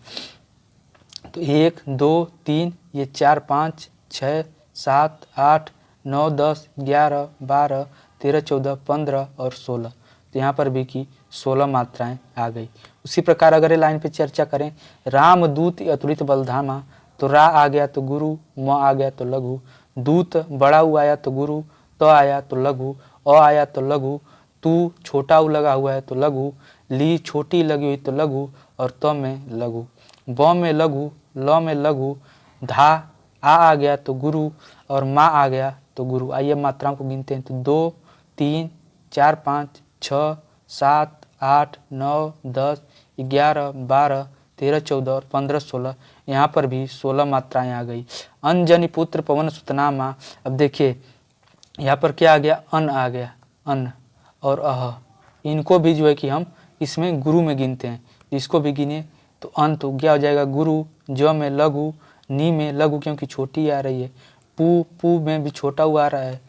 A: तो 1 2 3, ये 4 5 6 7 8 9 10 11 12 13 14 15 और 16। तो यहाँ पर भी की 16 मात्राएं आ गई। उसी प्रकार अगर ये लाइन पे चर्चा करें, रामदूत अतुलित बलधामा, तो रा आ गया तो गुरु, म आ गया तो लघु, दूत बड़ा उ आया तो गुरु, त आया तो लघु, अ आया तो लघु, तू छोटा उ लगा हुआ है तो लघु, ली छोटी लगी हुई तो लघु और त में लघु, ब में लघु, ल में लघु, धा आ गया तो गुरु और मा आ गया तो गुरु। आइए मात्राओं को गिनते हैं। तो 2 3 4 5 6 7 8 9 10 11 12 13 14 और 15 16। यहाँ पर भी 16 मात्राएं आ गई। अंजनी पुत्र पवन सुत नामा। अब देखिए यहाँ पर क्या आ गया, अन आ गया, अन और अह, इनको भी जो है कि हम इसमें गुरु में गिनते हैं। इसको भी गिने तो अन तो क्या हो जाएगा, गुरु, ज में लघु, नी में लघु क्योंकि छोटी आ रही है, पू में भी छोटा हुआ आ रहा है,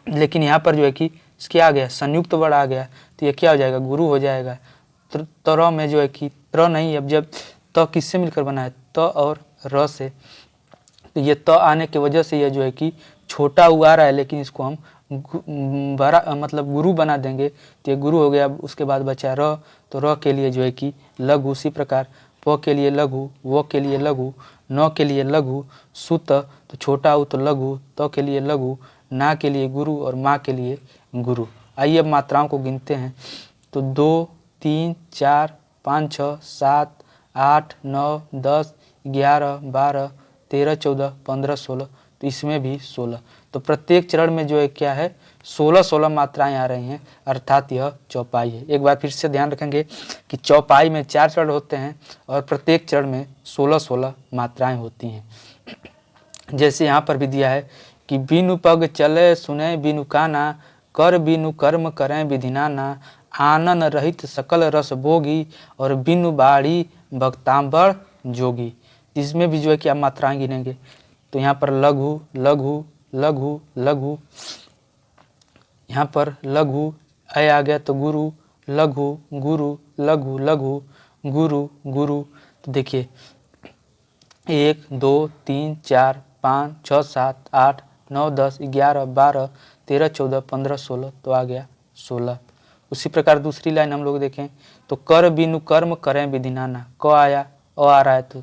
A: लेकिन यहाँ पर जो है कि क्या आ गया, संयुक्त वर्ण आ गया तो ये क्या हो जाएगा, गुरु हो जाएगा। तर में जो है कि त्र नहीं, अब जब त किससे मिलकर बना है, त और र से, तो ये त आने की वजह से ये जो है कि छोटा हुआ आ रहा है, लेकिन इसको हम बड़ा मतलब गुरु बना देंगे तो ये गुरु हो गया। अब उसके बाद बचा र, तो र के लिए जो है कि लघु। उसी प्रकार प के लिए लघु, व के लिए लघु, न के लिए लघु, सुत तो छोटा उ तो लघु, त के लिए लघु, ना के लिए गुरु और माँ के लिए गुरु। आइए अब मात्राओं को गिनते हैं। तो 2 3 4 5 6 7 8, 9, 10, 11, 12, 13, 14, 15, 16, तो इसमें भी 16। तो प्रत्येक चरण में जो है क्या है 16-16 मात्राएं आ रही हैं, अर्थात यह चौपाई है। एक बार फिर से ध्यान रखेंगे कि चौपाई में 4 चरण होते हैं और प्रत्येक चरण में 16-16 मात्राएं होती हैं। जैसे यहाँ पर भी दिया है कि बिनु पग चले सुने बिनु काना, कर बिनु कर्म करें विधिनाना, आनन रहित सकल रस भोगी, और बिनु बाड़ी भक्तांबर जोगी। इसमें भी जो है कि आप मात्राएं गिनेंगे तो यहाँ पर लघु लघु लघु लघु, यहाँ पर लघु अय आ गया तो गुरु लघु गुरु लघु लघु गुरु गुरु। तो देखिए 1, 2, 3, 4, 5, 6, 7, 8, 9, 10, 11, 12, 13, 14, 15, 16, तो आ गया 16। उसी प्रकार दूसरी लाइन हम लोग देखें तो कर बिनु कर्म करें विधिनाना, क आया अ आ रहा है तो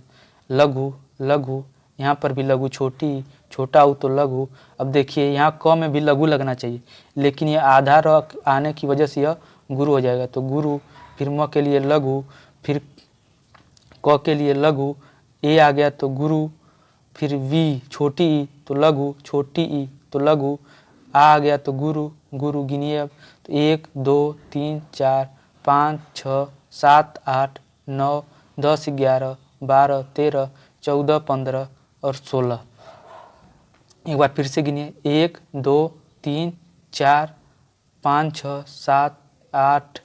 A: लघु लघु, यहाँ पर भी लघु छोटी छोटा हो तो लघु। अब देखिए यहाँ क में भी लघु लगना चाहिए, लेकिन ये आधा र आने की वजह से यह गुरु हो जाएगा, तो गुरु, फिर म के लिए लघु, फिर क के लिए लघु, ए आ गया तो गुरु, फिर वी छोटी ई तो लघु, छोटी ई तो लघु, आ गया तो गुरु गुरु। गिनिए अब तो 1, 2, 3, 4, 5, 6, 7, 8, 9, 10, 11, 12, 13, 14, 15 और 16। एक बार फिर से गिनिए 1, 2, 3, 4, 5, 6, 7, 8,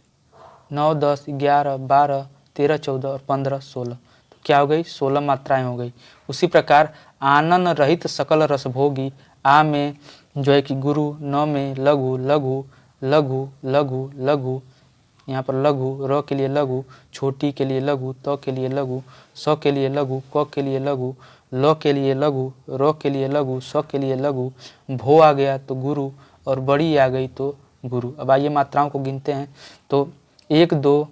A: 9, 10, 11, 12, 13, 14 और 15, 16। तो क्या हो गई 16 मात्राएं हो गई। उसी प्रकार आनन रहित सकल रस भोगी, आ में जो है कि गुरु, न में लघु लघु लघु लघु लघु, यहाँ पर लघु, र के लिए लघु, छोटी के लिए लघु, त के लिए लघु, स के लिए लघु, क के लिए लघु, ल के लिए लघु, र के लिए लघु, स के लिए लघु, भो आ गया तो गुरु, और बड़ी आ गई तो गुरु। अब आइए मात्राओं को गिनते हैं तो 1, 2,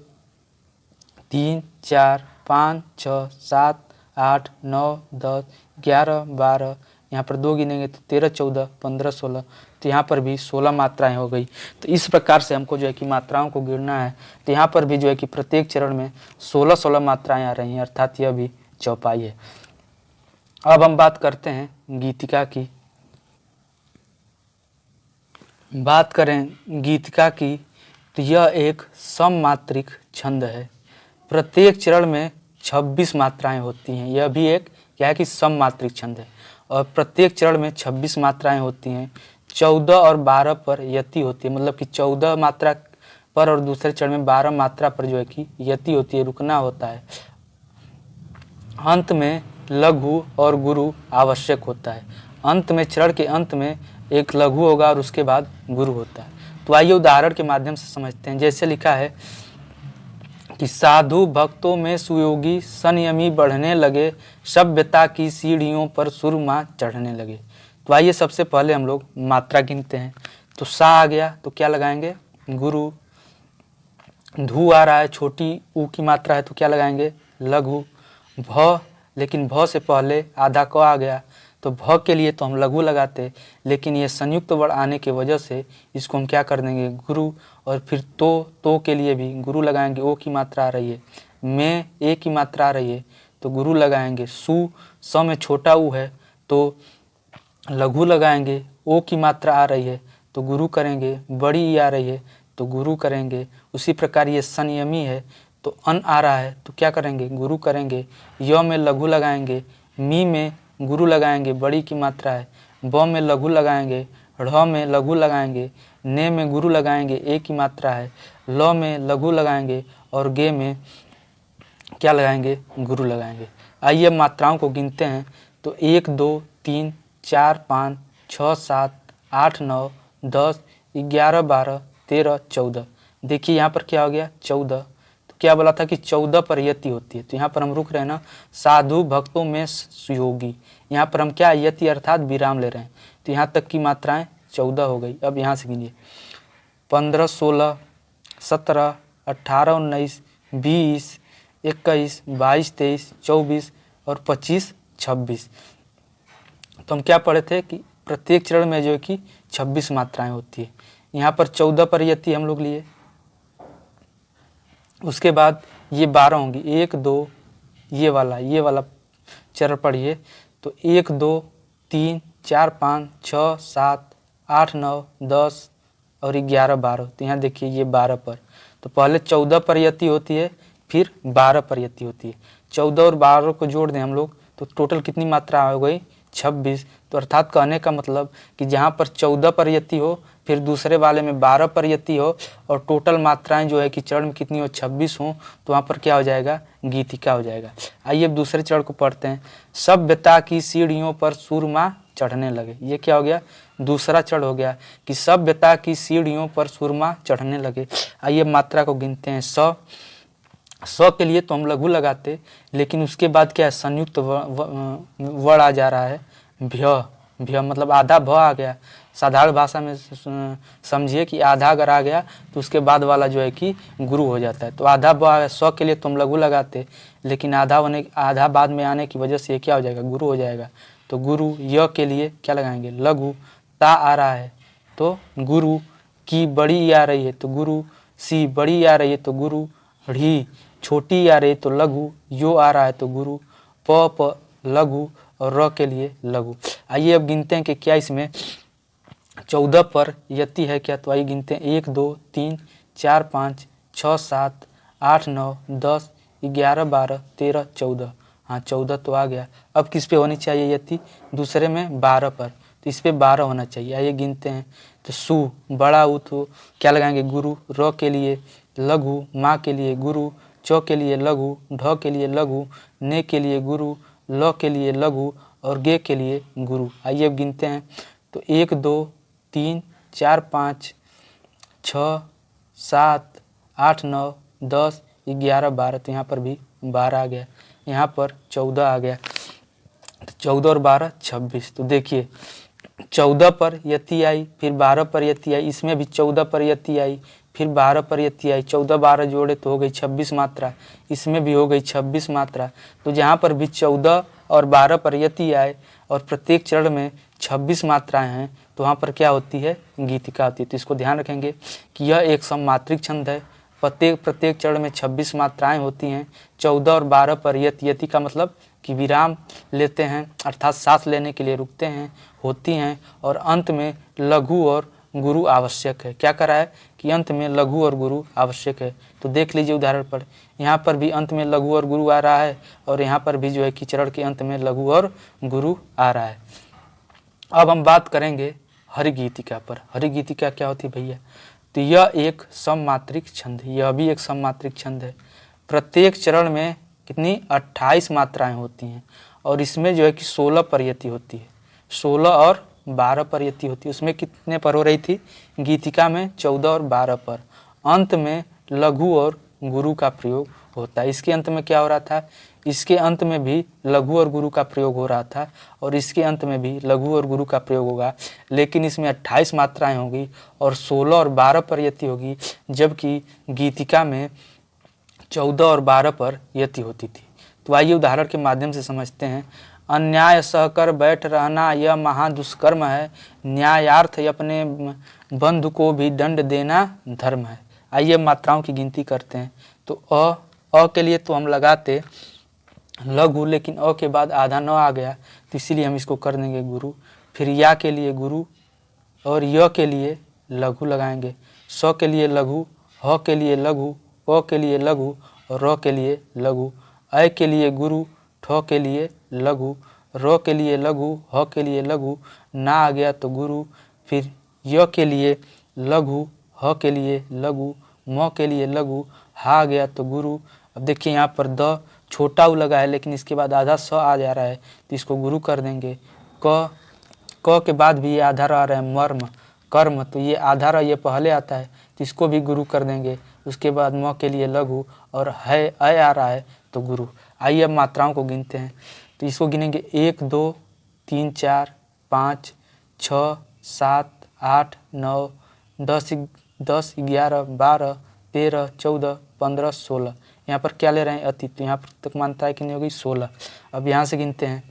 A: 3, 4, 5, 6, 7, 8, 9, 10, 11, 12, यहाँ पर 2 गिनेंगे तो 13, 14, 15, 16, तो यहाँ पर भी 16 मात्राएं हो गई। तो इस प्रकार से हमको जो है कि मात्राओं को गिनना है। तो यहाँ पर भी जो है कि प्रत्येक चरण में 16-16 मात्राएं आ रही हैं, अर्थात यह भी चौपाई है। अब हम बात करते हैं गीतिका की। बात करें गीतिका की तो यह एक सममात्रिक छंद है। प्रत्येक चरण में 26 मात्राएं होती हैं। यह भी एक क्या है कि सममात्रिक छंद है और प्रत्येक चरण में 26 मात्राएं होती हैं। 14 और 12 पर यति होती है, मतलब कि 14 मात्रा पर और दूसरे चरण में 12 मात्रा पर जो है कि यति होती है, रुकना होता है। अंत में लघु और गुरु आवश्यक होता है। अंत में चरण के अंत में एक लघु होगा और उसके बाद गुरु होता है। तो आइए उदाहरण के माध्यम से समझते हैं। जैसे लिखा है कि साधु भक्तों में सुयोगी संयमी बढ़ने लगे, सभ्यता की सीढ़ियों पर सुरमा चढ़ने लगे। तो आइए सबसे पहले हम लोग मात्रा गिनते हैं। तो सा आ गया तो क्या लगाएंगे गुरु। धू आ रहा है, छोटी ऊ की मात्रा है तो क्या लगाएंगे लघु। भ, लेकिन भ से पहले आधा क आ गया तो भ के लिए तो हम लघु लगाते, लेकिन ये संयुक्त वर्ण आने की वजह से इसको हम क्या कर देंगे गुरु। और फिर तो के लिए भी गुरु लगाएंगे, ओ की मात्रा आ रही है। में ए की मात्रा आ रही है तो गुरु लगाएंगे। सु, स में छोटा ऊ है तो लघु लगाएंगे। ओ की मात्रा आ रही है तो गुरु करेंगे। बड़ी ई आ रही है तो गुरु करेंगे। उसी प्रकार ये संयमी है तो अन आ रहा है तो क्या करेंगे गुरु करेंगे। य में लघु लगाएंगे, मी में गुरु लगाएंगे, बड़ी की मात्रा है। ब में लघु लगाएंगे, ढ़ में लघु लगाएंगे, ने में गुरु लगाएंगे, ए की मात्रा है। ल में लघु लगाएंगे और गे में क्या लगाएंगे गुरु लगाएंगे। आइए मात्राओं को गिनते हैं तो 1, 2, 3, 4, 5, 6, 7, 8, 9, 10, 11, 12, 13, 14। देखिए यहाँ पर क्या हो गया 14। तो क्या बोला था कि 14 पर यति होती है, तो यहाँ पर हम रुक रहे हैं ना। साधु भक्तों में सुयोगी, यहाँ पर हम क्या यति अर्थात विराम ले रहे हैं, तो यहाँ तक की मात्राएं 14 हो गई। अब यहाँ से गिनिए 15, 16, 17, 18, 19, 20, 21, 22, 23, 24 और 25, 26। तो हम क्या पढ़े थे कि प्रत्येक चरण में जो है कि 26 मात्राएं होती है। यहाँ पर 14 पर यति हम लोग लिए, उसके बाद ये 12 होंगी। 1, 2, ये वाला चरण पढ़िए। तो 1 2 3 4 5 6 7 8 9 10 और 11 12। तो यहाँ देखिए ये 12 पर, तो पहले 14 पर यति होती है, फिर 12 पर यति होती है। 14 और 12 को जोड़ दें हम लोग तो टोटल कितनी मात्रा हो गई? 26। तो अर्थात कहने का मतलब कि जहाँ पर 14 पर यति हो, फिर दूसरे वाले में 12 पर यति हो, और टोटल मात्राएं जो है कि चरण में कितनी हो? 26 हो, तो वहाँ पर क्या हो जाएगा? गीतिका हो जाएगा। आइए अब दूसरे चरण को पढ़ते हैं। सभ्यता की सीढ़ियों पर सुरमा चढ़ने लगे। ये क्या हो गया? दूसरा चरण हो गया कि सभ्यता की सीढ़ियों पर सुरमा चढ़ने लगे। आइए मात्रा को गिनते हैं। स के लिए तो हम लघु लगाते, लेकिन उसके बाद क्या है? संयुक्त वर्ण आ जा रहा है। भ्य मतलब आधा भ आ गया। साधारण भाषा में समझिए कि आधा अगर आ गया तो उसके बाद वाला जो है कि गुरु हो जाता है। तो आधा ब आ गया। स के लिए तो हम लघु लगाते, लेकिन आधा बाद में आने की वजह से ये क्या हो जाएगा? गुरु हो जाएगा। तो गुरु। य के लिए क्या लगाएंगे? लघु। ता आ रहा है तो गुरु। की बड़ी आ रही है तो गुरु। सी बड़ी आ रही है तो गुरु। ढ़ी छोटी आ रही है तो लघु। यो आ रहा है तो गुरु। प लघु और र के लिए लघु। आइए अब गिनते हैं कि क्या इसमें 14 पर यति है क्या? तो आइए गिनते हैं। 1 2 3 4 5 6 7 8 9 10 11 12 13 14। हाँ 14 तो आ गया। अब किस पे होनी चाहिए यति? दूसरे में 12 पर, तो इस पे 12 होना चाहिए। आइए गिनते हैं। तो सु बड़ा उ तो क्या लगाएंगे? गुरु। र के लिए लघु। माँ के लिए गुरु। च के लिए लघु। ढ के लिए लघु। ने के लिए गुरु। ल के लिए लघु और गे के लिए गुरु। आइए अब गिनते हैं। तो 1 2 3 4 5 6 7 8 9 10 11 12। तो यहाँ पर भी 12 आ गया। यहाँ पर 14 आ गया। तो 14 और 12 26। तो देखिए 14 पर यति आई, फिर 12 पर यति आई, इसमें भी 14 पर यति आई, फिर 12 पर यति आई। 14 12 जोड़े तो हो गई 26 मात्रा। इसमें भी हो गई 26 मात्रा। तो जहाँ पर भी 14 और 12 पर यति आए और प्रत्येक चरण में 26 मात्राएं हैं, तो वहाँ पर क्या होती है? गीतिका होती है। तो इसको ध्यान रखेंगे कि यह एक सममात्रिक छंद है। प्रत्येक चरण में 26 मात्राएं होती हैं। 14 और 12 पर यति का मतलब कि विराम लेते हैं, अर्थात सांस लेने के लिए रुकते हैं, होती हैं, और अंत में लघु और गुरु आवश्यक है। क्या करा है? कि अंत में लघु और गुरु आवश्यक है। तो देख लीजिए उदाहरण पर, यहाँ पर भी अंत में लघु और गुरु आ रहा है, और यहाँ पर भी जो है कि चरण के अंत में लघु और गुरु आ रहा है। अब हम बात करेंगे हरिगीतिका पर। हरिगीतिका क्या होती है भैया? तो यह एक सममात्रिक छंद है। यह भी एक सममात्रिक छंद है। प्रत्येक चरण में कितनी? 28 मात्राएं होती हैं, और इसमें जो है कि 16 पर यति होती है। 16 और 12 पर यति होती है। उसमें कितने पर हो रही थी? गीतिका में 14 और 12 पर। अंत में लघु और गुरु का प्रयोग होता है। इसके अंत में क्या हो रहा था? इसके अंत में भी लघु और गुरु का प्रयोग हो रहा था, और इसके अंत में भी लघु और गुरु का प्रयोग होगा, लेकिन इसमें 28 मात्राएं होगी और 16 और 12 पर यति होगी, जबकि गीतिका में 14 और 12 पर यति होती थी। तो आइए उदाहरण के माध्यम से समझते हैं। अन्याय सहकर बैठ रहना यह महादुष्कर्म है, न्यायार्थ अपने बंधु को भी दंड देना धर्म है। आइए मात्राओं की गिनती करते हैं। तो अ के लिए तो हम लगाते लघु, लेकिन अ के बाद आधा न आ गया, तो इसीलिए हम इसको कर देंगे गुरु। फिर या के लिए गुरु, और य के लिए लघु लगाएंगे। स के लिए लघु, ह के लिए लघु, प के लिए लघु और र के लिए लघु। ऐ के लिए गुरु, ठ के लिए लघु, र के लिए लघु, ह के लिए लघु, ना आ गया तो गुरु। फिर य के लिए लघु, ह के लिए लघु, म के लिए लघु, हा आ गया तो गुरु। अब देखिए यहाँ पर द छोटा उ लगा है, लेकिन इसके बाद आधा स आ जा रहा है, तो इसको गुरु कर देंगे। क के बाद भी ये आधा आ रहा है मर्म कर्म, तो ये आधा र ये पहले आता है, तो इसको भी गुरु कर देंगे। उसके बाद म के लिए लघु और है अय आ रहा है तो गुरु। आइए अब मात्राओं को गिनते हैं। तो इसको गिनेंगे 1 2 3 4 5 6 7 8 9 10 10 11 12 13 14 15 16। यहाँ पर क्या ले रहे हैं? अति। तो यहाँ पर तक मात्रा कितनी होगी? 16। अब यहाँ से गिनते हैं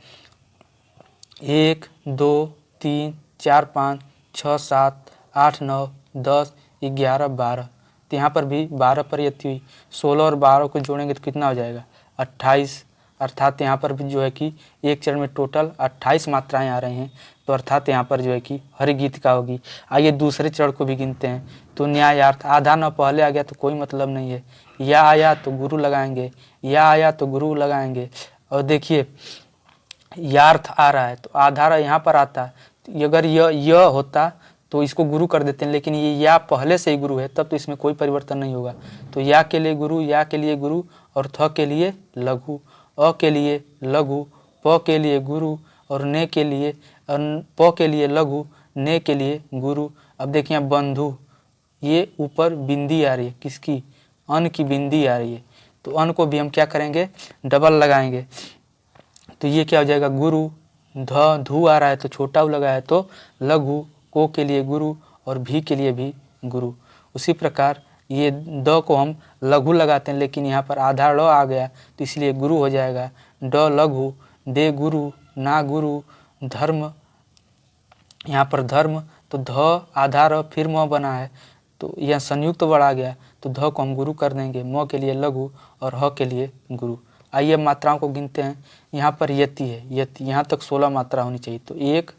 A: 1 2 3 4 5 6 7 8 9 10 11 12। तो यहाँ पर भी 12 पर यति हुई। 16 और 12 को जोड़ेंगे तो कितना हो जाएगा? 28। अर्थात यहाँ पर भी जो है कि एक चरण में टोटल 28 मात्राएं आ रही हैं, तो अर्थात यहाँ पर जो है कि हरि गीतिका होगी। आइए दूसरे चरण को भी गिनते हैं। तो न्यायार्थ आधा न पहले आ गया तो कोई मतलब नहीं है, या आया तो गुरु लगाएंगे, या आया तो गुरु लगाएंगे। और देखिए यार्थ आ रहा है तो आधा यहाँ पर आता, अगर यह होता तो इसको गुरु कर देते हैं, लेकिन ये या पहले से ही गुरु है तब तो इसमें कोई परिवर्तन नहीं होगा। तो या के लिए गुरु, या के लिए गुरु, और थ के लिए लघु, अ के लिए लघु, प के लिए गुरु, और ने के लिए प के लिए लघु, ने के लिए गुरु। अब देखिए बंधु, ये ऊपर बिंदी आ रही है, किसकी? अन की बिंदी आ रही है, तो अन को भी हम क्या करेंगे? डबल लगाएंगे। तो ये क्या हो जाएगा? गुरु। ध धू आ रहा है तो छोटा उ लगा है तो लघु, को के लिए गुरु और भी के लिए भी गुरु। उसी प्रकार ये द को हम लघु लगाते हैं, लेकिन यहाँ पर आधा ड़ आ गया तो इसलिए गुरु हो जाएगा। ड लघु, दे गुरु, ना गुरु, धर्म, यहाँ पर धर्म, तो ध आधा र फिर म बना है तो यह संयुक्त वर्ण आ गया, तो ध को हम गुरु कर देंगे। म के लिए लघु और ह के लिए गुरु। आइए मात्राओं को गिनते हैं। यहाँ पर यति है, यति, यहाँ तक 16 मात्रा होनी चाहिए। तो 1,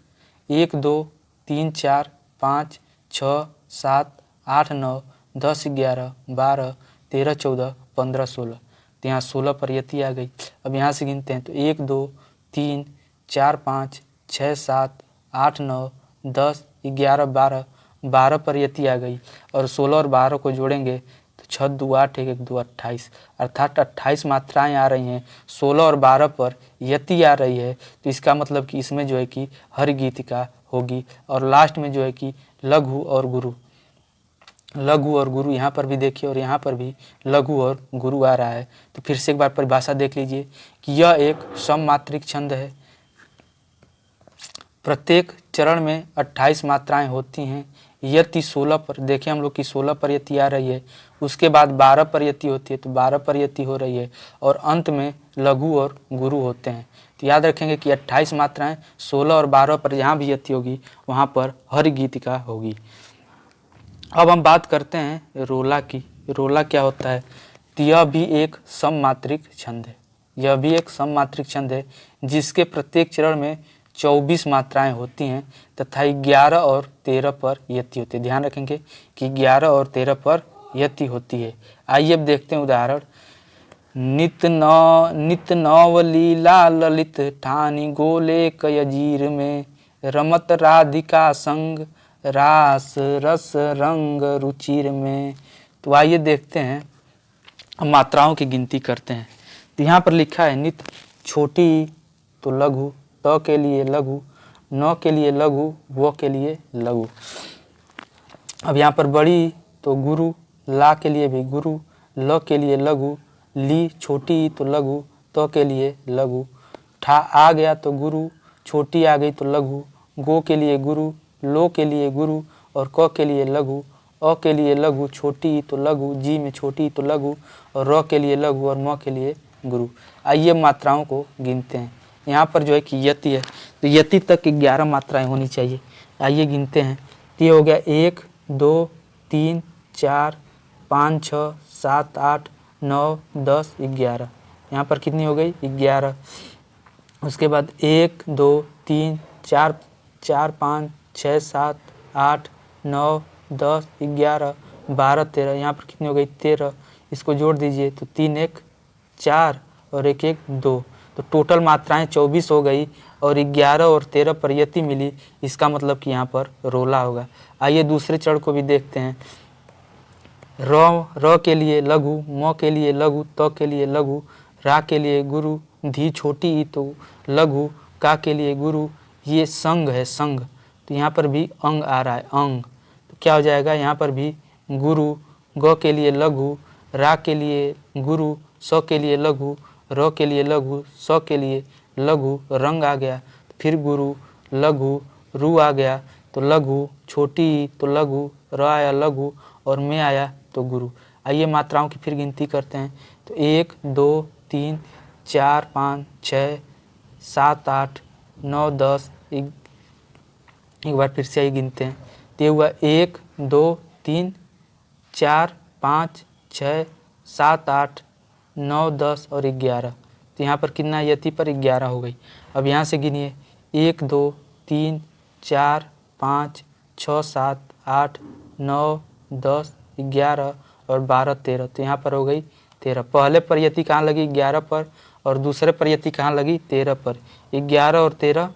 A: 1, 2, 3, 4, 5, 6, 7, 8, 9, 10, 11, 12, 13, 14, 15, 16। तो यहाँ 16 पर यति आ गई। अब यहाँ से गिनते हैं तो 1, 2, 3, 4, 5, 6, 7, 8, 9, 10, 11, 12, 12 पर यति आ गई। और 16 और 12 को जोड़ेंगे तो 6, 2, 8, 1, 2, 28, अर्थात 28 मात्राएं आ रही हैं। 16 और 12 पर यति आ रही है, तो इसका मतलब कि इसमें जो है कि हरि गीतिका होगी। और लास्ट में जो है कि लघु और गुरु, लघु और गुरु यहाँ पर भी देखिए, और यहाँ पर भी लघु और गुरु आ रहा है। तो फिर से एक बार परिभाषा देख लीजिए कि यह एक सममात्रिक छंद है। प्रत्येक चरण में 28 मात्राएं होती हैं। यति 16 पर, देखिए हम लोग की 16 पर यति आ रही है, उसके बाद 12 पर यति होती है तो 12 पर यति हो रही है, और अंत में लघु और गुरु होते हैं। तो याद रखेंगे कि 28 मात्राएं, 16 और 12 पर जहाँ भी यति होगी वहाँ पर हरि गीतिका होगी। अब हम बात करते हैं रोला की। रोला क्या होता है? तो यह भी एक सममात्रिक छंद है। यह भी एक सममात्रिक छंद है जिसके प्रत्येक चरण में 24 मात्राएं होती हैं तथा 11 और 13 पर यति होती है। ध्यान रखेंगे कि 11 और 13 पर यति होती है। आइए अब देखते हैं उदाहरण। नित नव लीला ललित ठानी गोले कयजीर में, रमत राधिका संग रास रस रंग रुचिर में। तो आइए देखते हैं, हम मात्राओं की गिनती करते हैं। तो यहाँ पर लिखा है नित, छोटी तो लघु, त के लिए लघु, न के लिए लघु, वो के लिए लघु। अब यहाँ पर बड़ी तो गुरु, ला के लिए भी गुरु, ल के लिए लघु, ली छोटी तो लघु, त के लिए लघु, ठा आ गया तो गुरु, छोटी आ गई तो लघु, गो के लिए गुरु, लो के लिए गुरु और क के लिए लघु, अ के लिए लघु, छोटी तो लघु, जी में छोटी तो लघु, और र के लिए लघु और म के लिए गुरु। आइए मात्राओं को गिनते हैं। यहाँ पर जो है कि यति है तो यति तक 11 मात्राएं होनी चाहिए। आइए गिनते हैं। तो ये हो गया 1, 2, 3, 4, 5, 6, 7, 8, 9, 10, 11। यहाँ पर कितनी हो गई? 11। उसके बाद 1, 2, 3, 4, 5, 6, 7, 8, 9, 10, 11, 12, 13। यहाँ पर कितनी हो गई? 13। इसको जोड़ दीजिए तो 3, 1, 4 और 1, 1, 2। तो टोटल मात्राएं 24 हो गई और 11 और 13 पर यति मिली। इसका मतलब कि यहाँ पर रोला होगा। आइए दूसरे चरण को भी देखते हैं। र के लिए लघु, म के लिए लघु, त के लिए लघु, रा के लिए गुरु, धी छोटी ई तो लघु, का के लिए गुरु। ये संग है, संग, तो यहाँ पर भी अंग आ रहा है, अंग। तो क्या हो जाएगा? यहाँ पर भी गुरु, ग के लिए लघु, रा के लिए गुरु, स के लिए लघु, र के लिए लघु, स के लिए लघु, रंग आ गया, फिर गुरु, लघु, रू आ गया तो लघु, छोटी तो लघु, र आया लघु और में आया तो गुरु। आइए मात्राओं की फिर गिनती करते हैं। तो 1, 2, 3, 4, 5, 6, 7, 8, 9, 10। एक बार फिर से आइए गिनते हैं। तो ये हुआ 1, 2, 3, 4, 5, 6, 7, 8, 9, 10 और 11। तो यहाँ पर कितना यति पर 11 हो गई। अब यहाँ से गिनिए 1 2 3 4 5 6 7 8 9 10 11 और 12 13, तो यहाँ पर हो गई 13। पहले पर यति कहाँ लगी 11 पर और दूसरे पर यति कहाँ लगी 13 पर। 11 और 13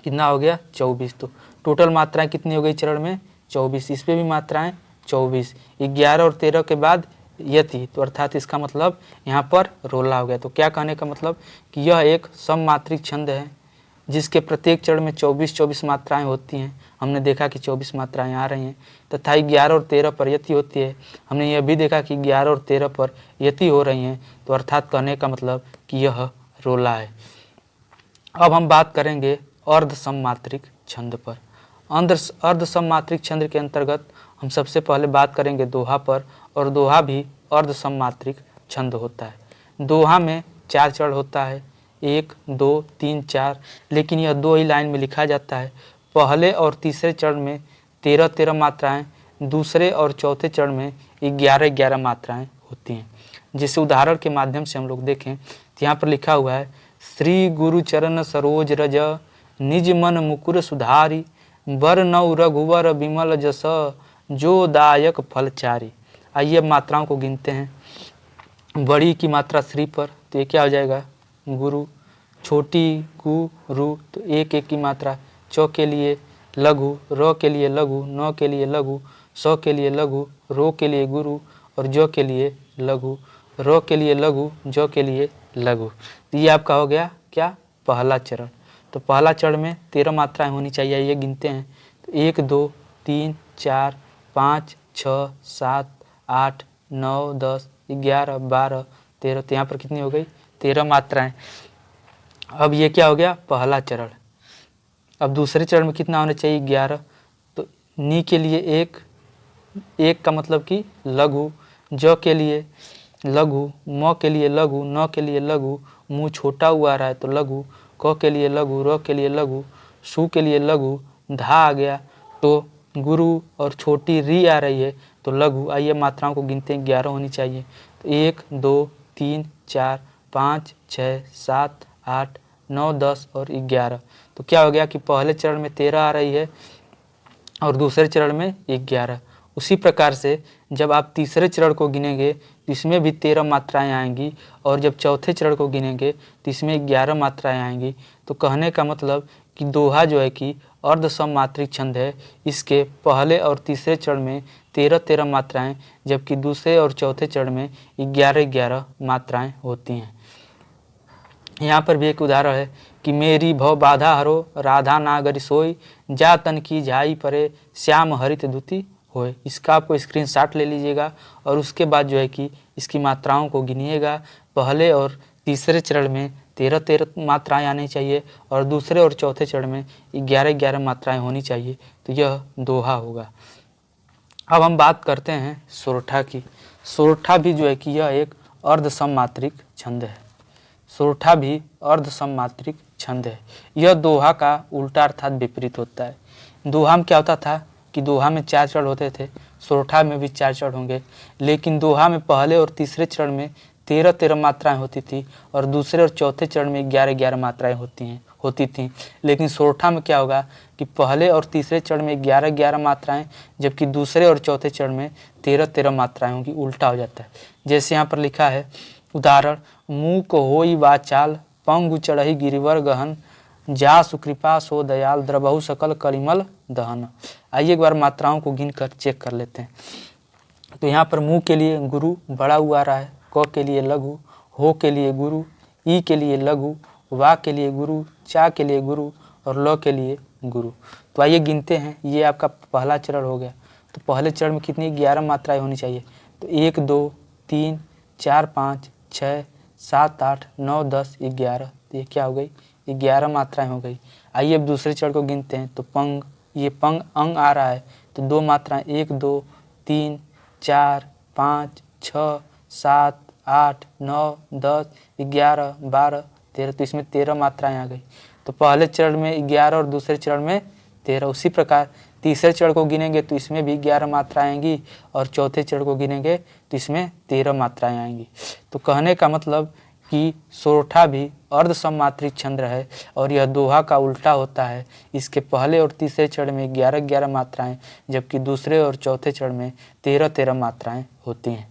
A: कितना हो गया 24। तो टोटल मात्राएं कितनी हो गई चरण में 24। इस पे भी मात्राएं 24। 11 और 13 के बाद यति, तो अर्थात इसका मतलब यहाँ पर रोला हो गया। तो क्या कहने का मतलब कि यह एक सममात्रिक छंद है जिसके प्रत्येक चरण में 24 मात्राएं होती हैं। हमने देखा कि 24 मात्राएं आ रही हैं तथा 11 और 13 पर यति होती है। हमने यह भी देखा कि 11 और 13 पर यति हो रही हैं, तो अर्थात कहने का मतलब कि यह रोला है। अब हम बात करेंगे अर्ध सममात्रिक छंद पर। अर्ध सममात्रिक छंद के अंतर्गत हम सबसे पहले बात करेंगे दोहा पर, और दोहा भी अर्ध सममात्रिक छंद होता है। दोहा में 4 चरण होता है, 1 2 3 4, लेकिन यह 2 ही लाइन में लिखा जाता है। पहले और तीसरे चरण में 13 मात्राएं, दूसरे और चौथे चरण में 11 मात्राएं होती हैं। जिसे उदाहरण के माध्यम से हम लोग देखें तो यहाँ पर लिखा हुआ है, श्री गुरु चरण सरोज रज, निज मन मुकुर सुधारी, बर नौ रघुवर विमल जस, जो दायक फलचारी। आइए अब मात्राओं को गिनते हैं। बड़ी की मात्रा श्री पर, तो ये क्या हो जाएगा गुरु। छोटी गु रु, तो 1 1 की मात्रा। चौ के लिए लघु, र के लिए लघु, नौ के लिए लघु, सौ के लिए लघु, रो के लिए गुरु और जो के लिए लघु, रो के लिए लघु, जो के लिए लघु। तो ये आपका हो गया क्या पहला चरण। तो पहला चरण में 13 मात्राएं होनी चाहिए। ये गिनते हैं तो 1 2 3 4 5 6 7 8 9 10 11 12 13, तो यहाँ पर कितनी हो गई 13 मात्राएं। अब ये क्या हो गया पहला चरण। अब दूसरे चरण में कितना होना चाहिए 11। तो नी के लिए 1 का मतलब कि लघु, ज के लिए लघु, म के लिए लघु, न के लिए लघु, मुँह छोटा हुआ आ रहा है तो लघु, क के लिए लघु, र के लिए लघु, सु के लिए लघु, धा आ गया तो गुरु और छोटी री आ रही है तो लघु। आइए मात्राओं को गिनते हैं 11 होनी चाहिए। तो 1 2 3 4 5 6 7 8 9 10 और 11। तो क्या हो गया कि पहले चरण में 13 आ रही है और दूसरे चरण में 11। उसी प्रकार से जब आप तीसरे चरण को गिनेंगे तो इसमें भी 13 मात्राएं आएंगी, और जब चौथे चरण को गिनेंगे तो इसमें 11 मात्राएं आएंगी। तो कहने का मतलब कि दोहा जो है कि अर्ध सममात्रिक छंद है। इसके पहले और तीसरे चरण में 13 मात्राएं, जबकि दूसरे और चौथे चरण में 11 मात्राएं होती हैं। यहाँ पर भी एक उदाहरण है कि मेरी भव बाधा हरो, राधा नागरी सोई, जा तन की झाई परे, श्याम हरित धुति होए। इसका आपको स्क्रीनशॉट ले लीजिएगा और उसके बाद जो है कि इसकी मात्राओं को गिनिएगा। पहले और तीसरे चरण में 13 मात्राएं आनी चाहिए और दूसरे और चौथे चरण में 11 मात्राएं होनी चाहिए। तो यह दोहा होगा। अब हम बात करते हैं सोरठा की। सोरठा भी जो है कि यह एक अर्ध सममात्रिक छंद है। सोरठा भी अर्ध सममात्रिक छंद है। यह दोहा का उल्टा अर्थात विपरीत होता है। दोहा में क्या होता था कि दोहा में 4 चरण होते थे, सोरठा में भी 4 चरण होंगे, लेकिन दोहा में पहले और तीसरे चरण में 13 मात्राएं होती थी और दूसरे और चौथे चरण में 11 मात्राएं होती थी। लेकिन सोरठा में क्या होगा कि पहले और तीसरे चरण में 11 मात्राएं, जबकि दूसरे और चौथे चरण में 13 मात्राएं होंगी। उल्टा हो जाता है। जैसे यहाँ पर लिखा है उदाहरण, मुँह को होई वाचाल, पंगु चढ़ही गिरिवर गहन, जा सुकृपा सो दयाल, द्रबहु सकल कलिमल दहन। आइए एक बार मात्राओं को गिन कर चेक कर लेते हैं। तो यहाँ पर मुँह के लिए गुरु बड़ा हुआ आ रहा है, क के लिए लघु, हो के लिए गुरु, ई के लिए लघु, वा के लिए गुरु, चा के लिए गुरु और ल के लिए गुरु। तो आइए गिनते हैं। ये आपका पहला चरण हो गया। तो पहले चरण में कितनी 11 मात्राएं होनी चाहिए। तो 1 2 3 4 5 6 7 8 9 10 11। तो ये क्या हो गई 11 मात्राएं हो गई। आइए अब दूसरे चरण को गिनते हैं। तो पंग, ये पंग अंग आ रहा है तो 2 मात्राएं 1 2 3 4 5 6 7 8 9 10 11 12 13। तो इसमें 13 मात्राएं आ गई। तो पहले चरण में 11 और दूसरे चरण में 13। उसी प्रकार तीसरे चरण को गिनेंगे तो इसमें भी 11 मात्राएं आएंगी और चौथे चरण को गिनेंगे तो इसमें 13 मात्राएं आएंगी। तो कहने का मतलब कि सोरठा भी अर्ध सम्मात्रिक छंद है और यह दोहा का उल्टा होता है। इसके पहले और तीसरे चरण में 11-11 मात्राएं, जबकि दूसरे और चौथे चरण में 13-13 मात्राएं होती हैं।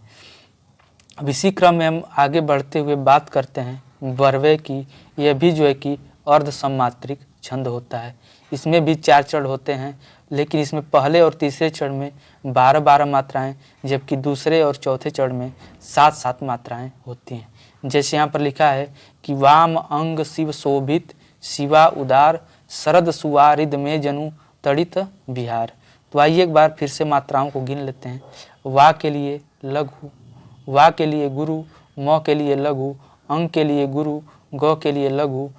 A: अब इसी क्रम में हम आगे बढ़ते हुए बात करते हैं बरवे की। यह भी जो है कि अर्ध सम्मात्रिक छंद होता है। इसमें भी 4 चरण होते हैं, लेकिन इसमें पहले और तीसरे चरण में 12-12 मात्राएं, जबकि दूसरे और चौथे चरण में 7-7 मात्राएं होती हैं। जैसे यहाँ पर लिखा है कि वाम अंग शिव शोभित, शिवा उदार, शरद सुवारिद में जनु तड़ित बिहार। तो आइए एक बार फिर से मात्राओं को गिन लेते हैं। वा के लिए लघु, वा के लिए गुरु, म के लिए लघु, अंग के लिए गुरु, ग के लिए लघु,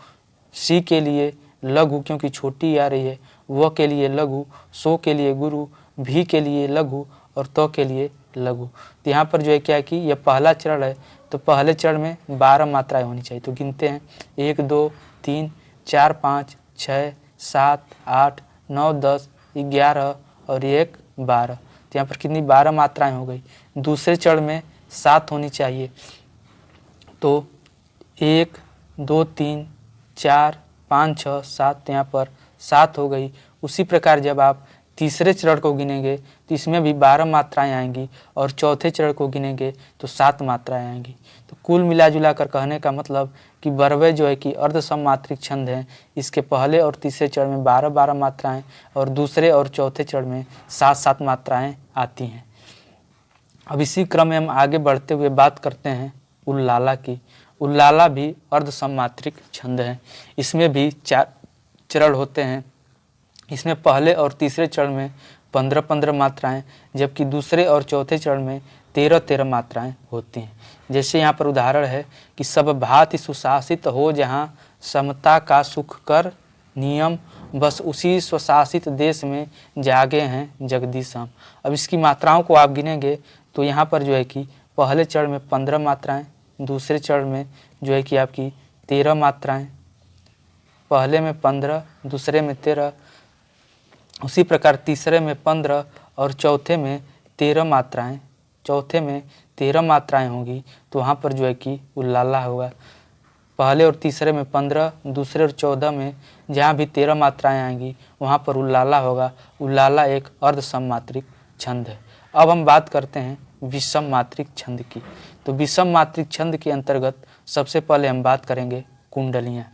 A: सी के लिए लघु क्योंकि छोटी आ रही है, व के लिए लघु, सो के लिए गुरु, भी के लिए लघु और तो के लिए लघु। तो यहाँ पर जो है क्या है कि यह पहला चरण है, तो पहले चरण में 12 मात्राएं होनी चाहिए। तो गिनते हैं 1 2 3 4 5 6 7 8 9 10 11 और 1 12। तो यहाँ पर कितनी 12 मात्राएं हो गई। दूसरे चरण में 7 होनी चाहिए, तो 1 2 3 4 5 6 7 यहाँ पर 7 हो गई। उसी प्रकार जब आप तीसरे चरण को गिनेंगे तो इसमें भी 12 मात्राएं आएंगी और चौथे चरण को गिनेंगे तो 7 मात्राएं आएंगी। तो कुल मिला जुला कर कहने का मतलब कि बरवे जो है कि अर्ध सम्मात्रिक छंद है। इसके पहले और तीसरे चरण में 12-12 मात्राएं और दूसरे और चौथे चरण में 7-7 मात्राएं आती हैं। अब इसी क्रम में हम आगे बढ़ते हुए बात करते हैं उल्लाला की। उल्लाला भी अर्ध सम्मात्रिक छंद है। इसमें भी 4 चरण होते हैं। इसमें पहले और तीसरे चरण में 15-15 मात्राएं, जबकि दूसरे और चौथे चरण में 13-13 मात्राएं होती हैं। जैसे यहाँ पर उदाहरण है कि सब भांति सुशासित हो जहाँ समता का सुख कर नियम, बस उसी स्वशासित देश में जागे हैं जगदीश हम। अब इसकी मात्राओं को आप गिनेंगे तो यहाँ पर जो है कि पहले चरण में 15 मात्राएं, दूसरे चरण में जो है कि आपकी 13 मात्राएं, पहले में 15, दूसरे में 13, उसी प्रकार तीसरे में 15 और चौथे में 13 मात्राएं, चौथे में 13 मात्राएं होंगी। तो वहाँ पर जो है कि उल्लाला होगा। पहले और तीसरे में 15, दूसरे और 14 में जहाँ भी 13 मात्राएं आएंगी वहाँ पर उल्लाला होगा। उल्लाला एक अर्ध सम्मात्रिक छंद है। अब हम बात करते हैं विषम मात्रिक छंद की। तो विषम मात्रिक छंद के अंतर्गत सबसे पहले हम बात करेंगे कुंडलियाँ।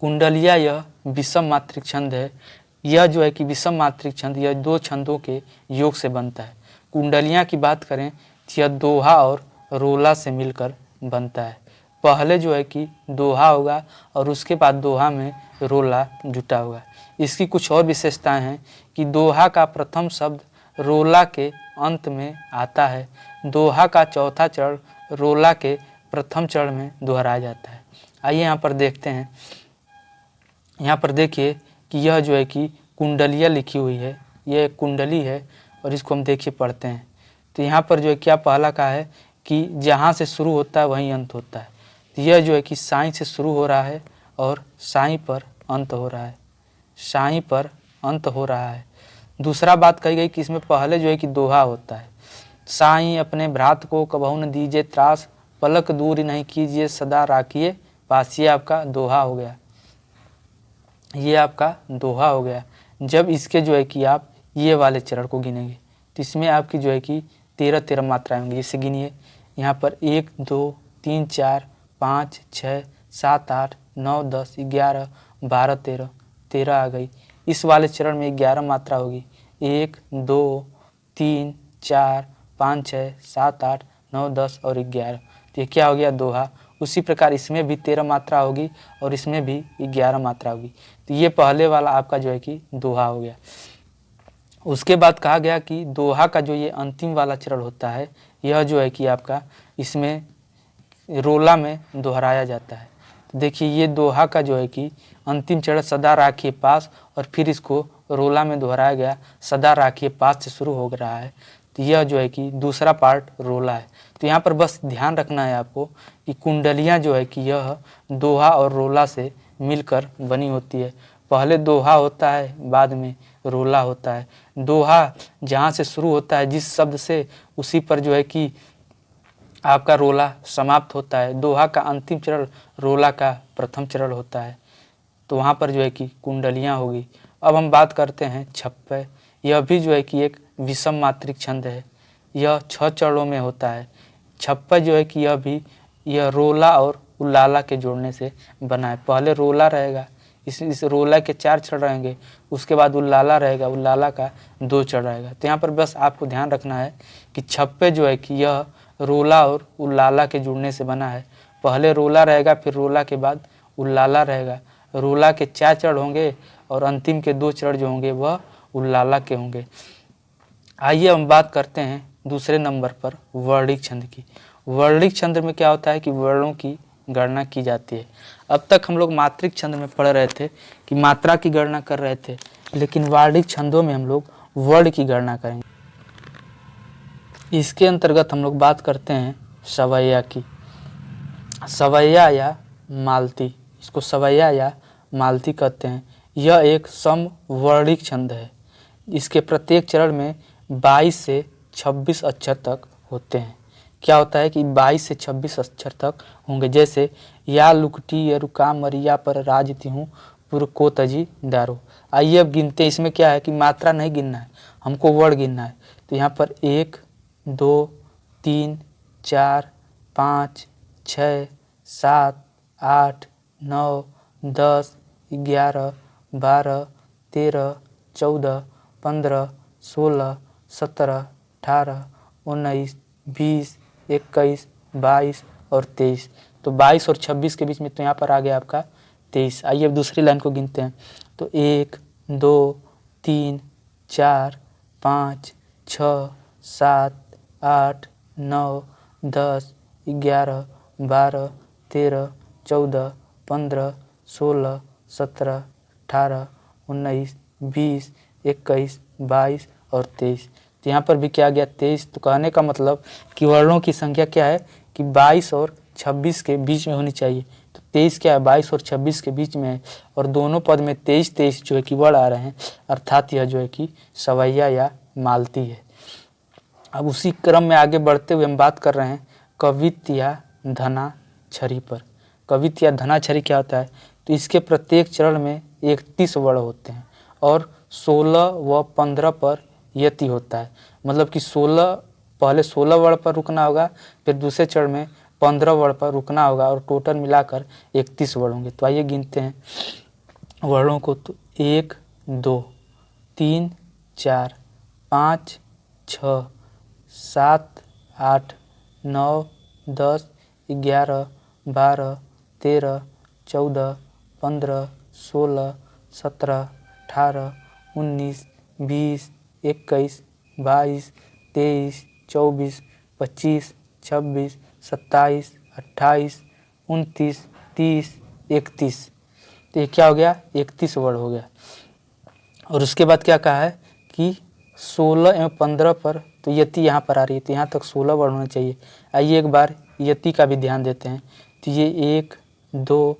A: कुंडलिया यह विषम मात्रिक छंद है। यह जो है कि विषम मात्रिक छंद यह 2 छंदों के योग से बनता है। कुंडलियाँ की बात करें तो यह दोहा और रोला से मिलकर बनता है। पहले जो है कि दोहा होगा और उसके बाद दोहा में रोला जुटा होगा। इसकी कुछ और विशेषताएं हैं कि दोहा का प्रथम शब्द रोला के अंत में आता है। दोहा का चौथा चरण रोला के प्रथम चरण में दोहराया जाता है। आइए यहाँ पर देखते हैं। यहाँ पर देखिए कि यह जो है कि कुंडलिया लिखी हुई है, यह एक कुंडली है और इसको हम देखिए पढ़ते हैं। तो यहाँ पर जो है क्या पहला कहा है कि जहाँ से शुरू होता है वहीं अंत होता है। तो यह जो है कि साईं से शुरू हो रहा है और साईं पर अंत हो रहा है, साईं पर अंत हो रहा है। दूसरा बात कही गई कि इसमें पहले जो है कि दोहा होता है। साईं अपने भ्रात को कबहू न दीजिए त्रास, पलक दूर नहीं कीजिए सदा राखिए पास। ये आपका दोहा हो गया, ये आपका दोहा हो गया। जब इसके जो है कि आप ये वाले चरण को गिनेंगे तो इसमें आपकी जो है कि 13-13 मात्राएं होंगी। इसे गिनिए यहाँ पर 1 2 3 4 5 6 7 8 9 10 11 12 13, 13 आ गई। इस वाले चरण में 11 मात्रा होगी। 1 2 3 4 5 6 7 8 9 10 और 11। तो ये क्या हो गया दोहा। उसी प्रकार इसमें भी 13 मात्रा होगी और इसमें भी 11 मात्रा होगी। तो ये पहले वाला आपका जो है कि दोहा हो गया। उसके बाद कहा गया कि दोहा का जो ये अंतिम वाला चरण होता है यह जो है कि आपका इसमें रोला में दोहराया जाता है। तो देखिए ये दोहा का जो है कि अंतिम चरण सदा राखिए पास और फिर इसको रोला में दोहराया गया। सदा राखिए पास से शुरू हो रहा है। तो यह जो है कि दूसरा पार्ट रोला है। तो यहाँ पर बस ध्यान रखना है आपको कि कुंडलियाँ जो है कि यह दोहा और रोला से मिलकर बनी होती है। पहले दोहा होता है, बाद में रोला होता है। दोहा जहाँ से शुरू होता है जिस शब्द से, उसी पर जो है कि आपका रोला समाप्त होता है। दोहा का अंतिम चरण रोला का प्रथम चरण होता है। तो वहाँ पर जो है कि कुंडलियाँ होगी। अब हम बात करते हैं छप्पय। यह भी जो है कि एक विषम मात्रिक छंद है। यह 6 चरणों में होता है। छप्पय जो है कि यह रोला और उल्लाला के जोड़ने से बना है। पहले रोला रहेगा, इस रोला के 4 चरण रहेंगे, उसके बाद उल्लाला रहेगा, उल्लाला का 2 चरण रहेगा। तो यहाँ पर बस आपको ध्यान रखना है कि छप्पय जो है कि यह रोला और उल्लाला के जुड़ने से बना है। पहले रोला रहेगा, फिर रोला के बाद उल्लाला रहेगा। रोला के 4 चरण होंगे और अंतिम के 2 चरण जो होंगे वह उल्लाला के होंगे। आइए हम बात करते हैं दूसरे नंबर पर वर्णिक छंद की। वर्णिक छंद में क्या होता है कि वर्णों की गणना की जाती है। अब तक हम लोग मात्रिक छंद में पढ़ रहे थे कि मात्रा की गणना कर रहे थे, लेकिन वर्णिक छंदों में हम लोग वर्ण की गणना करेंगे। इसके अंतर्गत हम लोग बात करते हैं सवैया की। सवैया या मालती, इसको सवैया या मालती कहते हैं। यह एक समवर्णिक छंद है। इसके प्रत्येक चरण में 22 से 26 अक्षर तक होते हैं। क्या होता है कि 22 से 26 अक्षर तक होंगे। जैसे या लुकटी या रुका मरिया पर राजती हूँ पुर को तजी दारो। आइए अब गिनते हैं। इसमें क्या है कि मात्रा नहीं गिनना है, हमको वर्ण गिनना है। तो यहाँ पर 1 2 3 4 5 6 7 8 9 10 11 12 13 14 15 16 17 18 19 20 21 22 और 23। तो 22 और 26 के बीच में तो यहाँ पर आ गया आपका 23। आइए अब दूसरी लाइन को गिनते हैं। तो 1 2 3 4 5 6 7 8 9 10 11 12 13 14 15 16 17 18 19 20 21 22 और 23। तो यहाँ पर भी क्या गया 23। तो कहने का मतलब कि वर्णों की संख्या क्या है कि 22 और 26 के बीच में होनी चाहिए। तो 23 क्या है, 22 और 26 के बीच में है, और दोनों पद में 23 23 जो है कि वर्ण आ रहे हैं, अर्थात यह जो है कि सवैया या मालती है। अब उसी क्रम में आगे बढ़ते हुए हम बात कर रहे हैं कवित्त या धनाक्षरी पर। कवित्त या धनाक्षरी क्या होता है, तो इसके प्रत्येक चरण में 31 वर्ण होते हैं और 16 व 15 पर यति होता है। मतलब कि 16 पहले 16 वर्ण पर रुकना होगा, फिर दूसरे चरण में 15 वर्ण पर रुकना होगा और टोटल मिलाकर 31 वर्ण होंगे। तो आइए गिनते हैं वर्णों को। तो 1 2 3 4 5 6 7 8 9 10 11 12 13 14 15 16 17 18 19 20 21 22 23 24 25 26 27 28 29 30 31। तो ये क्या हो गया, 31 वर्ड हो गया। और उसके बाद क्या कहा है कि 16 एवं 15 पर तो यति यहाँ पर आ रही है, तो यहाँ तक 16 वर्ण होना चाहिए। आइए एक बार यति का भी ध्यान देते हैं। तो ये 1 2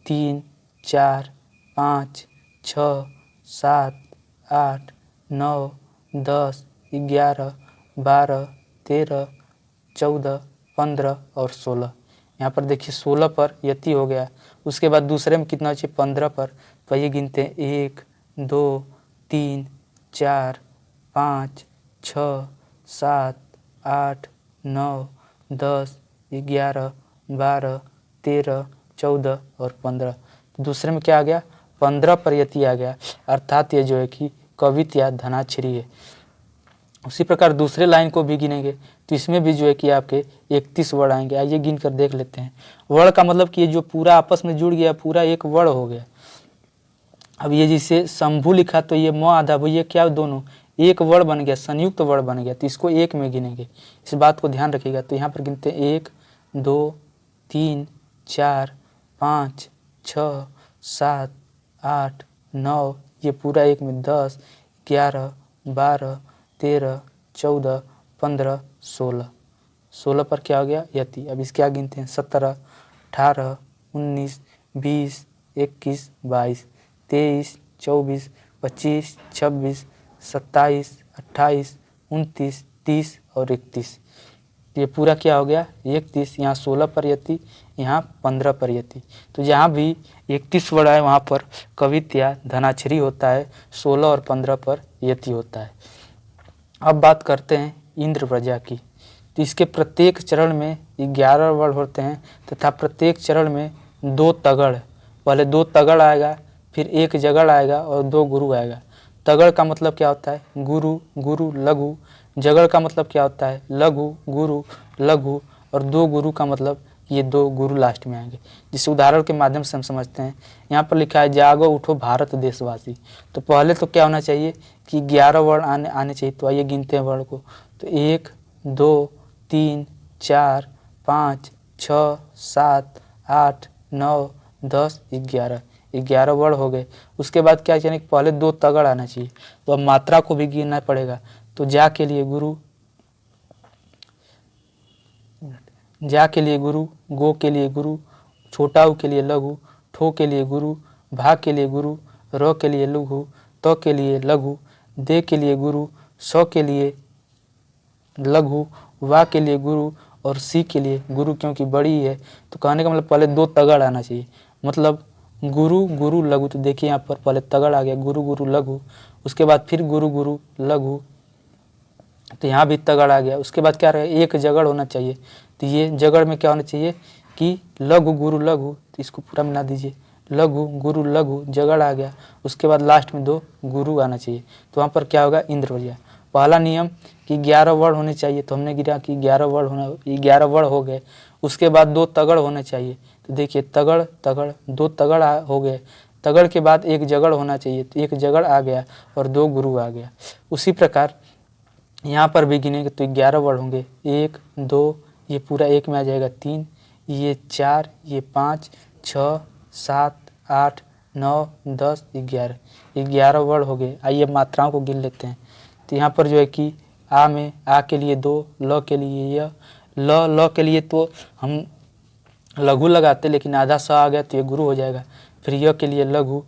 A: 3 4 5 6 7 8 9 10 11 12 13 14 15 और 16। यहाँ पर देखिए 16 पर यति हो गया। उसके बाद दूसरे में कितना चाहिए, 15 पर। तो ये गिनते हैं 1 2 3 4 5 6 7 8 9 10 11 12 13 14 और 15। दूसरे में क्या आ गया, 15 पर यति आ गया, अर्थात ये जो है कि कवित्त या धनाक्षरी है। उसी प्रकार दूसरे लाइन को भी गिनेंगे तो इसमें भी जो है कि आपके 31 वर्ण आएंगे। आइए गिन कर देख लेते हैं। वर्ण का मतलब कि ये जो पूरा आपस में जुड़ गया, पूरा एक वर्ण हो गया। अब ये जिसे शंभु लिखा तो ये म आधा वो ये क्या, दोनों एक वर्ण बन गया, संयुक्त वर्ण बन गया, तो इसको एक में गिनेंगे। इस बात को ध्यान रखिएगा। तो यहाँ पर गिनते हैं 1 2 3 4 5 6 7 8 9, ये पूरा एक में 10 11 12 13 14 15 16। 16 पर क्या हो गया, यति। अब इसके आगे गिनते हैं 17 18 19 20 21 22 23 24 25 26 27 28 29 30 और 31। तो ये पूरा क्या हो गया 31, यहाँ 16 पर यति, यहाँ 15 पर यति। तो जहाँ भी 31 वर्ड है वहाँ पर कवित या धनाक्षरी होता है, 16 और 15 पर यति होता है। अब बात करते हैं इंद्र प्रजा की। तो इसके प्रत्येक चरण में 11 वर्ड होते हैं तथा प्रत्येक चरण में 2 तगड़, पहले 2 तगड़ आएगा, फिर 1 जगड़ आएगा और 2 गुरु आएगा। तगड़ का मतलब क्या होता है गुरु, गुरु लघु। जगड़ का मतलब क्या होता है लघु, गुरु लघु। और 2 गुरु का मतलब ये 2 गुरु लास्ट में आएंगे। जिस उदाहरण के माध्यम से हम समझते हैं, यहाँ पर लिखा है जागो उठो भारत देशवासी। तो पहले तो क्या होना चाहिए कि 11 वर्ण आने चाहिए। तो आइए गिनते हैं वर्ण को। तो 1 2 3 4 5 6 7 8 9 10 11, 11 वर्ण हो गए। उसके बाद क्या चाहिए पहले 2 तगड़ आना चाहिए। तो अब मात्रा को भी गिनना पड़ेगा। तो जा के लिए गुरु, जा के लिए गुरु, गो के लिए गुरु, छोटा ऊ के लिए लघु, ठो के लिए गुरु, भा के लिए गुरु, र के लिए लघु, त के लिए लघु, दे के लिए गुरु, स के लिए लघु, वा के लिए गुरु और सी के लिए गुरु, क्योंकि बड़ी है। तो कहने का मतलब पहले 2 तगड़ आना चाहिए, मतलब गुरु गुरु लघु। तो देखिए यहाँ पर पहले तगड़ आ गया गुरु गुरु लघु, उसके बाद फिर गुरु गुरु लघु, तो यहाँ भी तगड़ आ गया। उसके बाद क्या रहेगा 1 जगड़ होना चाहिए। तो ये जगड़ में क्या होना चाहिए कि लघु गुरु लघु। तो इसको पूरा मिला दीजिए, लघु गुरु लघु, जगड़ आ गया। उसके बाद लास्ट में 2 गुरु आना चाहिए। तो वहाँ पर क्या होगा इंद्र प्रजा। पहला नियम कि 11 वर्ण होने चाहिए, तो हमने गिरा कि 11 वर्ण होना, 11 वर्ण हो गए। उसके बाद 2 तगड़ होने चाहिए। तो देखिए तगड़ तगड़, 2 तगड़ हो गए। तगड़ के बाद 1 जगड़ होना चाहिए, तो 1 जगड़ आ गया और 2 गुरु आ गया। उसी प्रकार यहाँ पर भी गिनेंगे तो 11 वर्ड होंगे। 1 2, ये पूरा 1 में आ जाएगा 3, ये 4, ये 5 6 7 8 9 10 11, 11 वर्ड हो गए। आइए मात्राओं को गिन लेते हैं। तो यहाँ पर जो है कि आ में आ के लिए 2, ल के लिए यह, ल के लिए तो हम लघु लगाते, लेकिन आधा स आ गया तो ये गुरु हो जाएगा। फिर य के लिए लघु,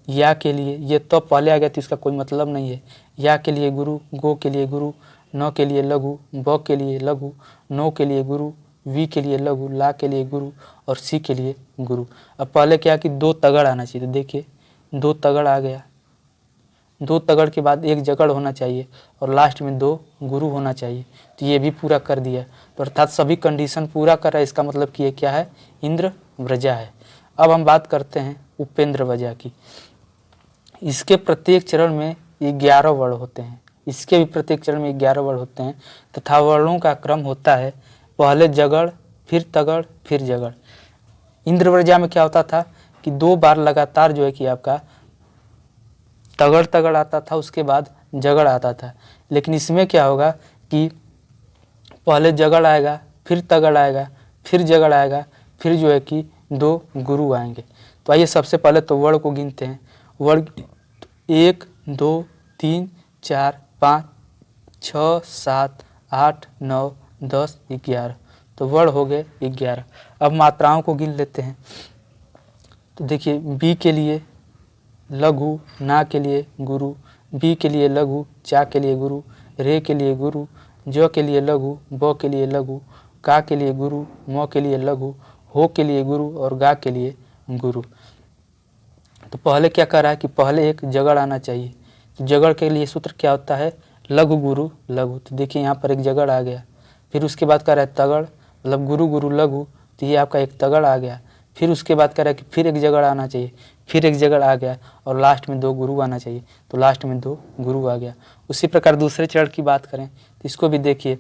A: या के लिए ये तो पहले आ गया तो इसका कोई मतलब नहीं है। या के लिए गुरु, गो के लिए गुरु, न के लिए लघु, ब के लिए लघु, नो के लिए गुरु, वी के लिए लघु, ला के लिए गुरु और सी के लिए गुरु। अब पहले क्या कि 2 तगड़ आना चाहिए। तो देखिए 2 तगड़ आ गया, 2 तगड़ के बाद 1 जगड़ होना चाहिए और लास्ट में 2 गुरु होना चाहिए। तो ये भी पूरा कर दिया। तो अर्थात सभी कंडीशन पूरा कर रहा है। इसका मतलब कि ये क्या है इंद्र व्रजा है। अब हम बात करते हैं उपेंद्र व्रजा की। इसके प्रत्येक चरण में 11 वर्ण होते हैं। इसके भी प्रत्येक चरण में 11 वर्ण होते हैं तथा वर्णों का क्रम होता है पहले जगड़, फिर तगड़, फिर जगड़। इंद्र व्रजा में क्या होता था कि 2 बार लगातार जो है कि आपका तगड़ तगड़ आता था, उसके बाद जगड़ आता था। लेकिन इसमें क्या होगा कि पहले जगड़ आएगा, फिर तगड़ आएगा, फिर जगड़ आएगा, फिर जो है कि 2 गुरु आएंगे। तो आइए सबसे पहले तो वर्ण को गिनते हैं। वर्ण 1 2 3 4 5 6 7 8 9 10 11, तो वर्ण हो गए 11। अब मात्राओं को गिन लेते हैं। तो देखिए बी के लिए लघु, ना के लिए गुरु, बी के लिए लघु, चा के लिए गुरु, रे के लिए गुरु, ज के लिए लघु, ब के लिए लघु, का के लिए गुरु, म के लिए लघु, हो के लिए गुरु और गा के लिए गुरु। तो पहले क्या कर रहा है कि पहले 1 जगड़ आना चाहिए। तो जगड़ के लिए सूत्र क्या होता है लघु गुरु लघु। तो देखिए यहाँ पर 1 जगड़ आ गया। फिर उसके बाद कर रहा है तगड़, मतलब गुरु गुरु लघु, तो ये आपका 1 तगड़ आ गया। फिर उसके बाद कर रहा है कि फिर 1 जगड़ आना चाहिए, फिर 1 जगड़ आ गया और लास्ट में 2 गुरु आना चाहिए। तो लास्ट में 2 गुरु आ गया। उसी प्रकार दूसरे चरण की बात करें तो इसको भी देखिए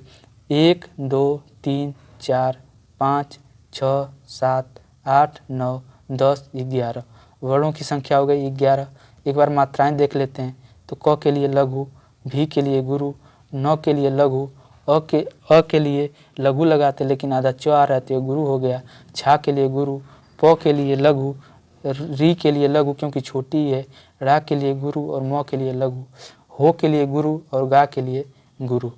A: 1 2 3 4 5 6 7 8 9 10 11, वर्णों की संख्या हो गई 11। एक बार मात्राएं देख लेते हैं। तो क के लिए लघु, भी के लिए गुरु, न के लिए लघु, अ के लिए लघु लगाते लेकिन आधा च आ रहा है तो ये गुरु हो गया। छा के लिए गुरु, प के लिए लघु, री के लिए लघु क्योंकि छोटी है, रा के लिए गुरु और म के लिए लघु, हो के लिए गुरु और गा के लिए गुरु।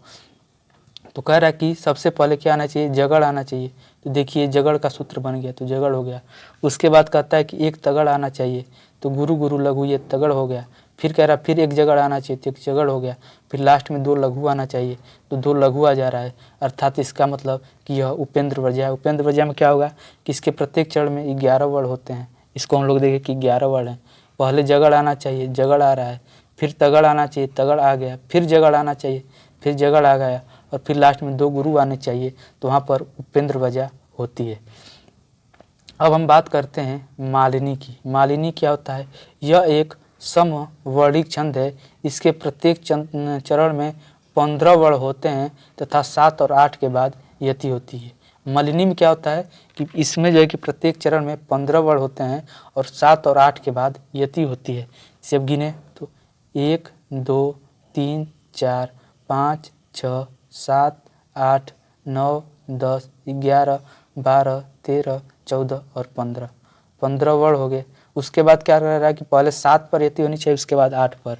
A: तो कह रहा है कि सबसे पहले क्या आना चाहिए जगड़ आना चाहिए। तो देखिए जगड़ का सूत्र बन गया, तो जगड़ हो गया। उसके बाद कहता है कि 1 तगड़ आना चाहिए। तो गुरु गुरु लघु ये तगड़ हो गया। फिर कह रहा फिर एक जगड़ आना चाहिए, तो एक जगड़ हो गया। फिर लास्ट में 2 लघु आना चाहिए, तो 2 लघु आ जा रहा है। अर्थात इसका मतलब कि यह उपेंद्र वर्ज्य है। उपेंद्र वर्ज्य में क्या होगा कि इसके प्रत्येक चरण में 11 वर्ण होते हैं। इसको हम लोग देखें कि 11 वर्ण हैं। पहले जगड़ आना चाहिए, जगड़ आ रहा है। फिर तगड़ आना चाहिए, तगड़ आ गया। फिर जगड़ आना चाहिए, फिर जगड़ आ गया। और फिर लास्ट में 2 गुरु आने चाहिए, तो वहाँ पर उपेंद्र वर्ज्य होती है। अब हम बात करते हैं मालिनी की। मालिनी क्या होता है? यह एक समवर्णिक छंद है। इसके प्रत्येक चरण में 15 वर्ण होते हैं तथा 7 और 8 के बाद यति होती है। मालिनी में क्या होता है कि इसमें जो है कि प्रत्येक चरण में 15 वर्ण होते हैं और 7 और 8 के बाद यति होती है। इसे अब गिने तो 1 2 3 4 5 6 7 8 9 10 11 12 13 14 और 15 वर्ण हो गए। उसके बाद क्या रह रहा है कि पहले 7 पर यति होनी चाहिए, उसके बाद 8 पर।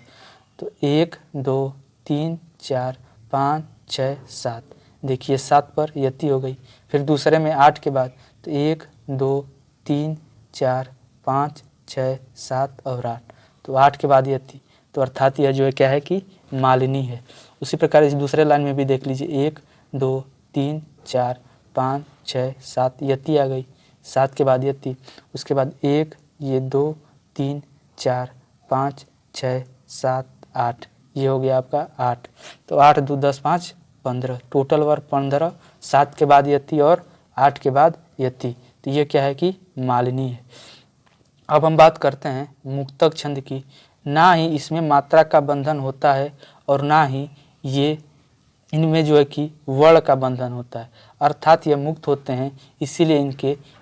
A: तो 1 2 3 4 5 6 7, देखिए 7 पर यति हो गई। फिर दूसरे में 8 के बाद तो 1 2 3 4 5 6 7 और 8, तो 8 के बाद यति। तो अर्थात यह जो है क्या है कि मालिनी है। उसी प्रकार इस दूसरे लाइन में भी देख लीजिए 1 2 3 4 5 6 7 यति आ गई, 7 के बाद यति। उसके बाद 1 ये 2 3 4 5 6 7 8, ये हो गया आपका 8। तो 8 2 10 5 15, टोटल वर्ग 15, 7 के बाद यति और 8 के बाद यति। तो ये क्या है कि मालिनी है। अब हम बात करते हैं मुक्तक छंद की। ना ही इसमें मात्रा का बंधन होता है और ना ही ये इनमें जो है कि वर्ण का बंधन होता है। अर्थात ये मुक्त होते हैं, इसीलिए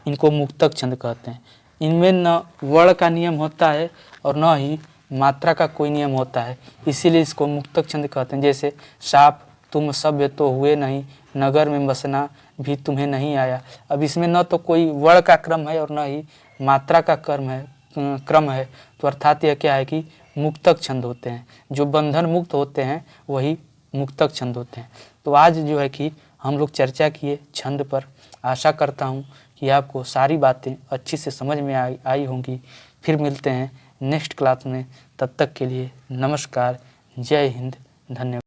A: इनको मुक्तक छंद कहते हैं। इनमें न वर्ण का नियम होता है और न ही मात्रा का कोई नियम होता है, इसीलिए इसको मुक्तक छंद कहते हैं। जैसे साप तुम सभ्य तो हुए नहीं, नगर में बसना भी तुम्हें नहीं आया। अब इसमें न तो कोई वर्ण का क्रम है और न ही मात्रा का क्रम है, तो अर्थात यह क्या है कि मुक्तक छंद होते हैं। जो बंधन मुक्त होते हैं वही मुक्तक छंद होते हैं। तो आज जो है कि हम लोग चर्चा किए छंद पर। आशा करता हूँ कि आपको सारी बातें अच्छी से समझ में आई होंगी। फिर मिलते हैं नेक्स्ट क्लास में। तब तक के लिए नमस्कार, जय हिंद, धन्यवाद।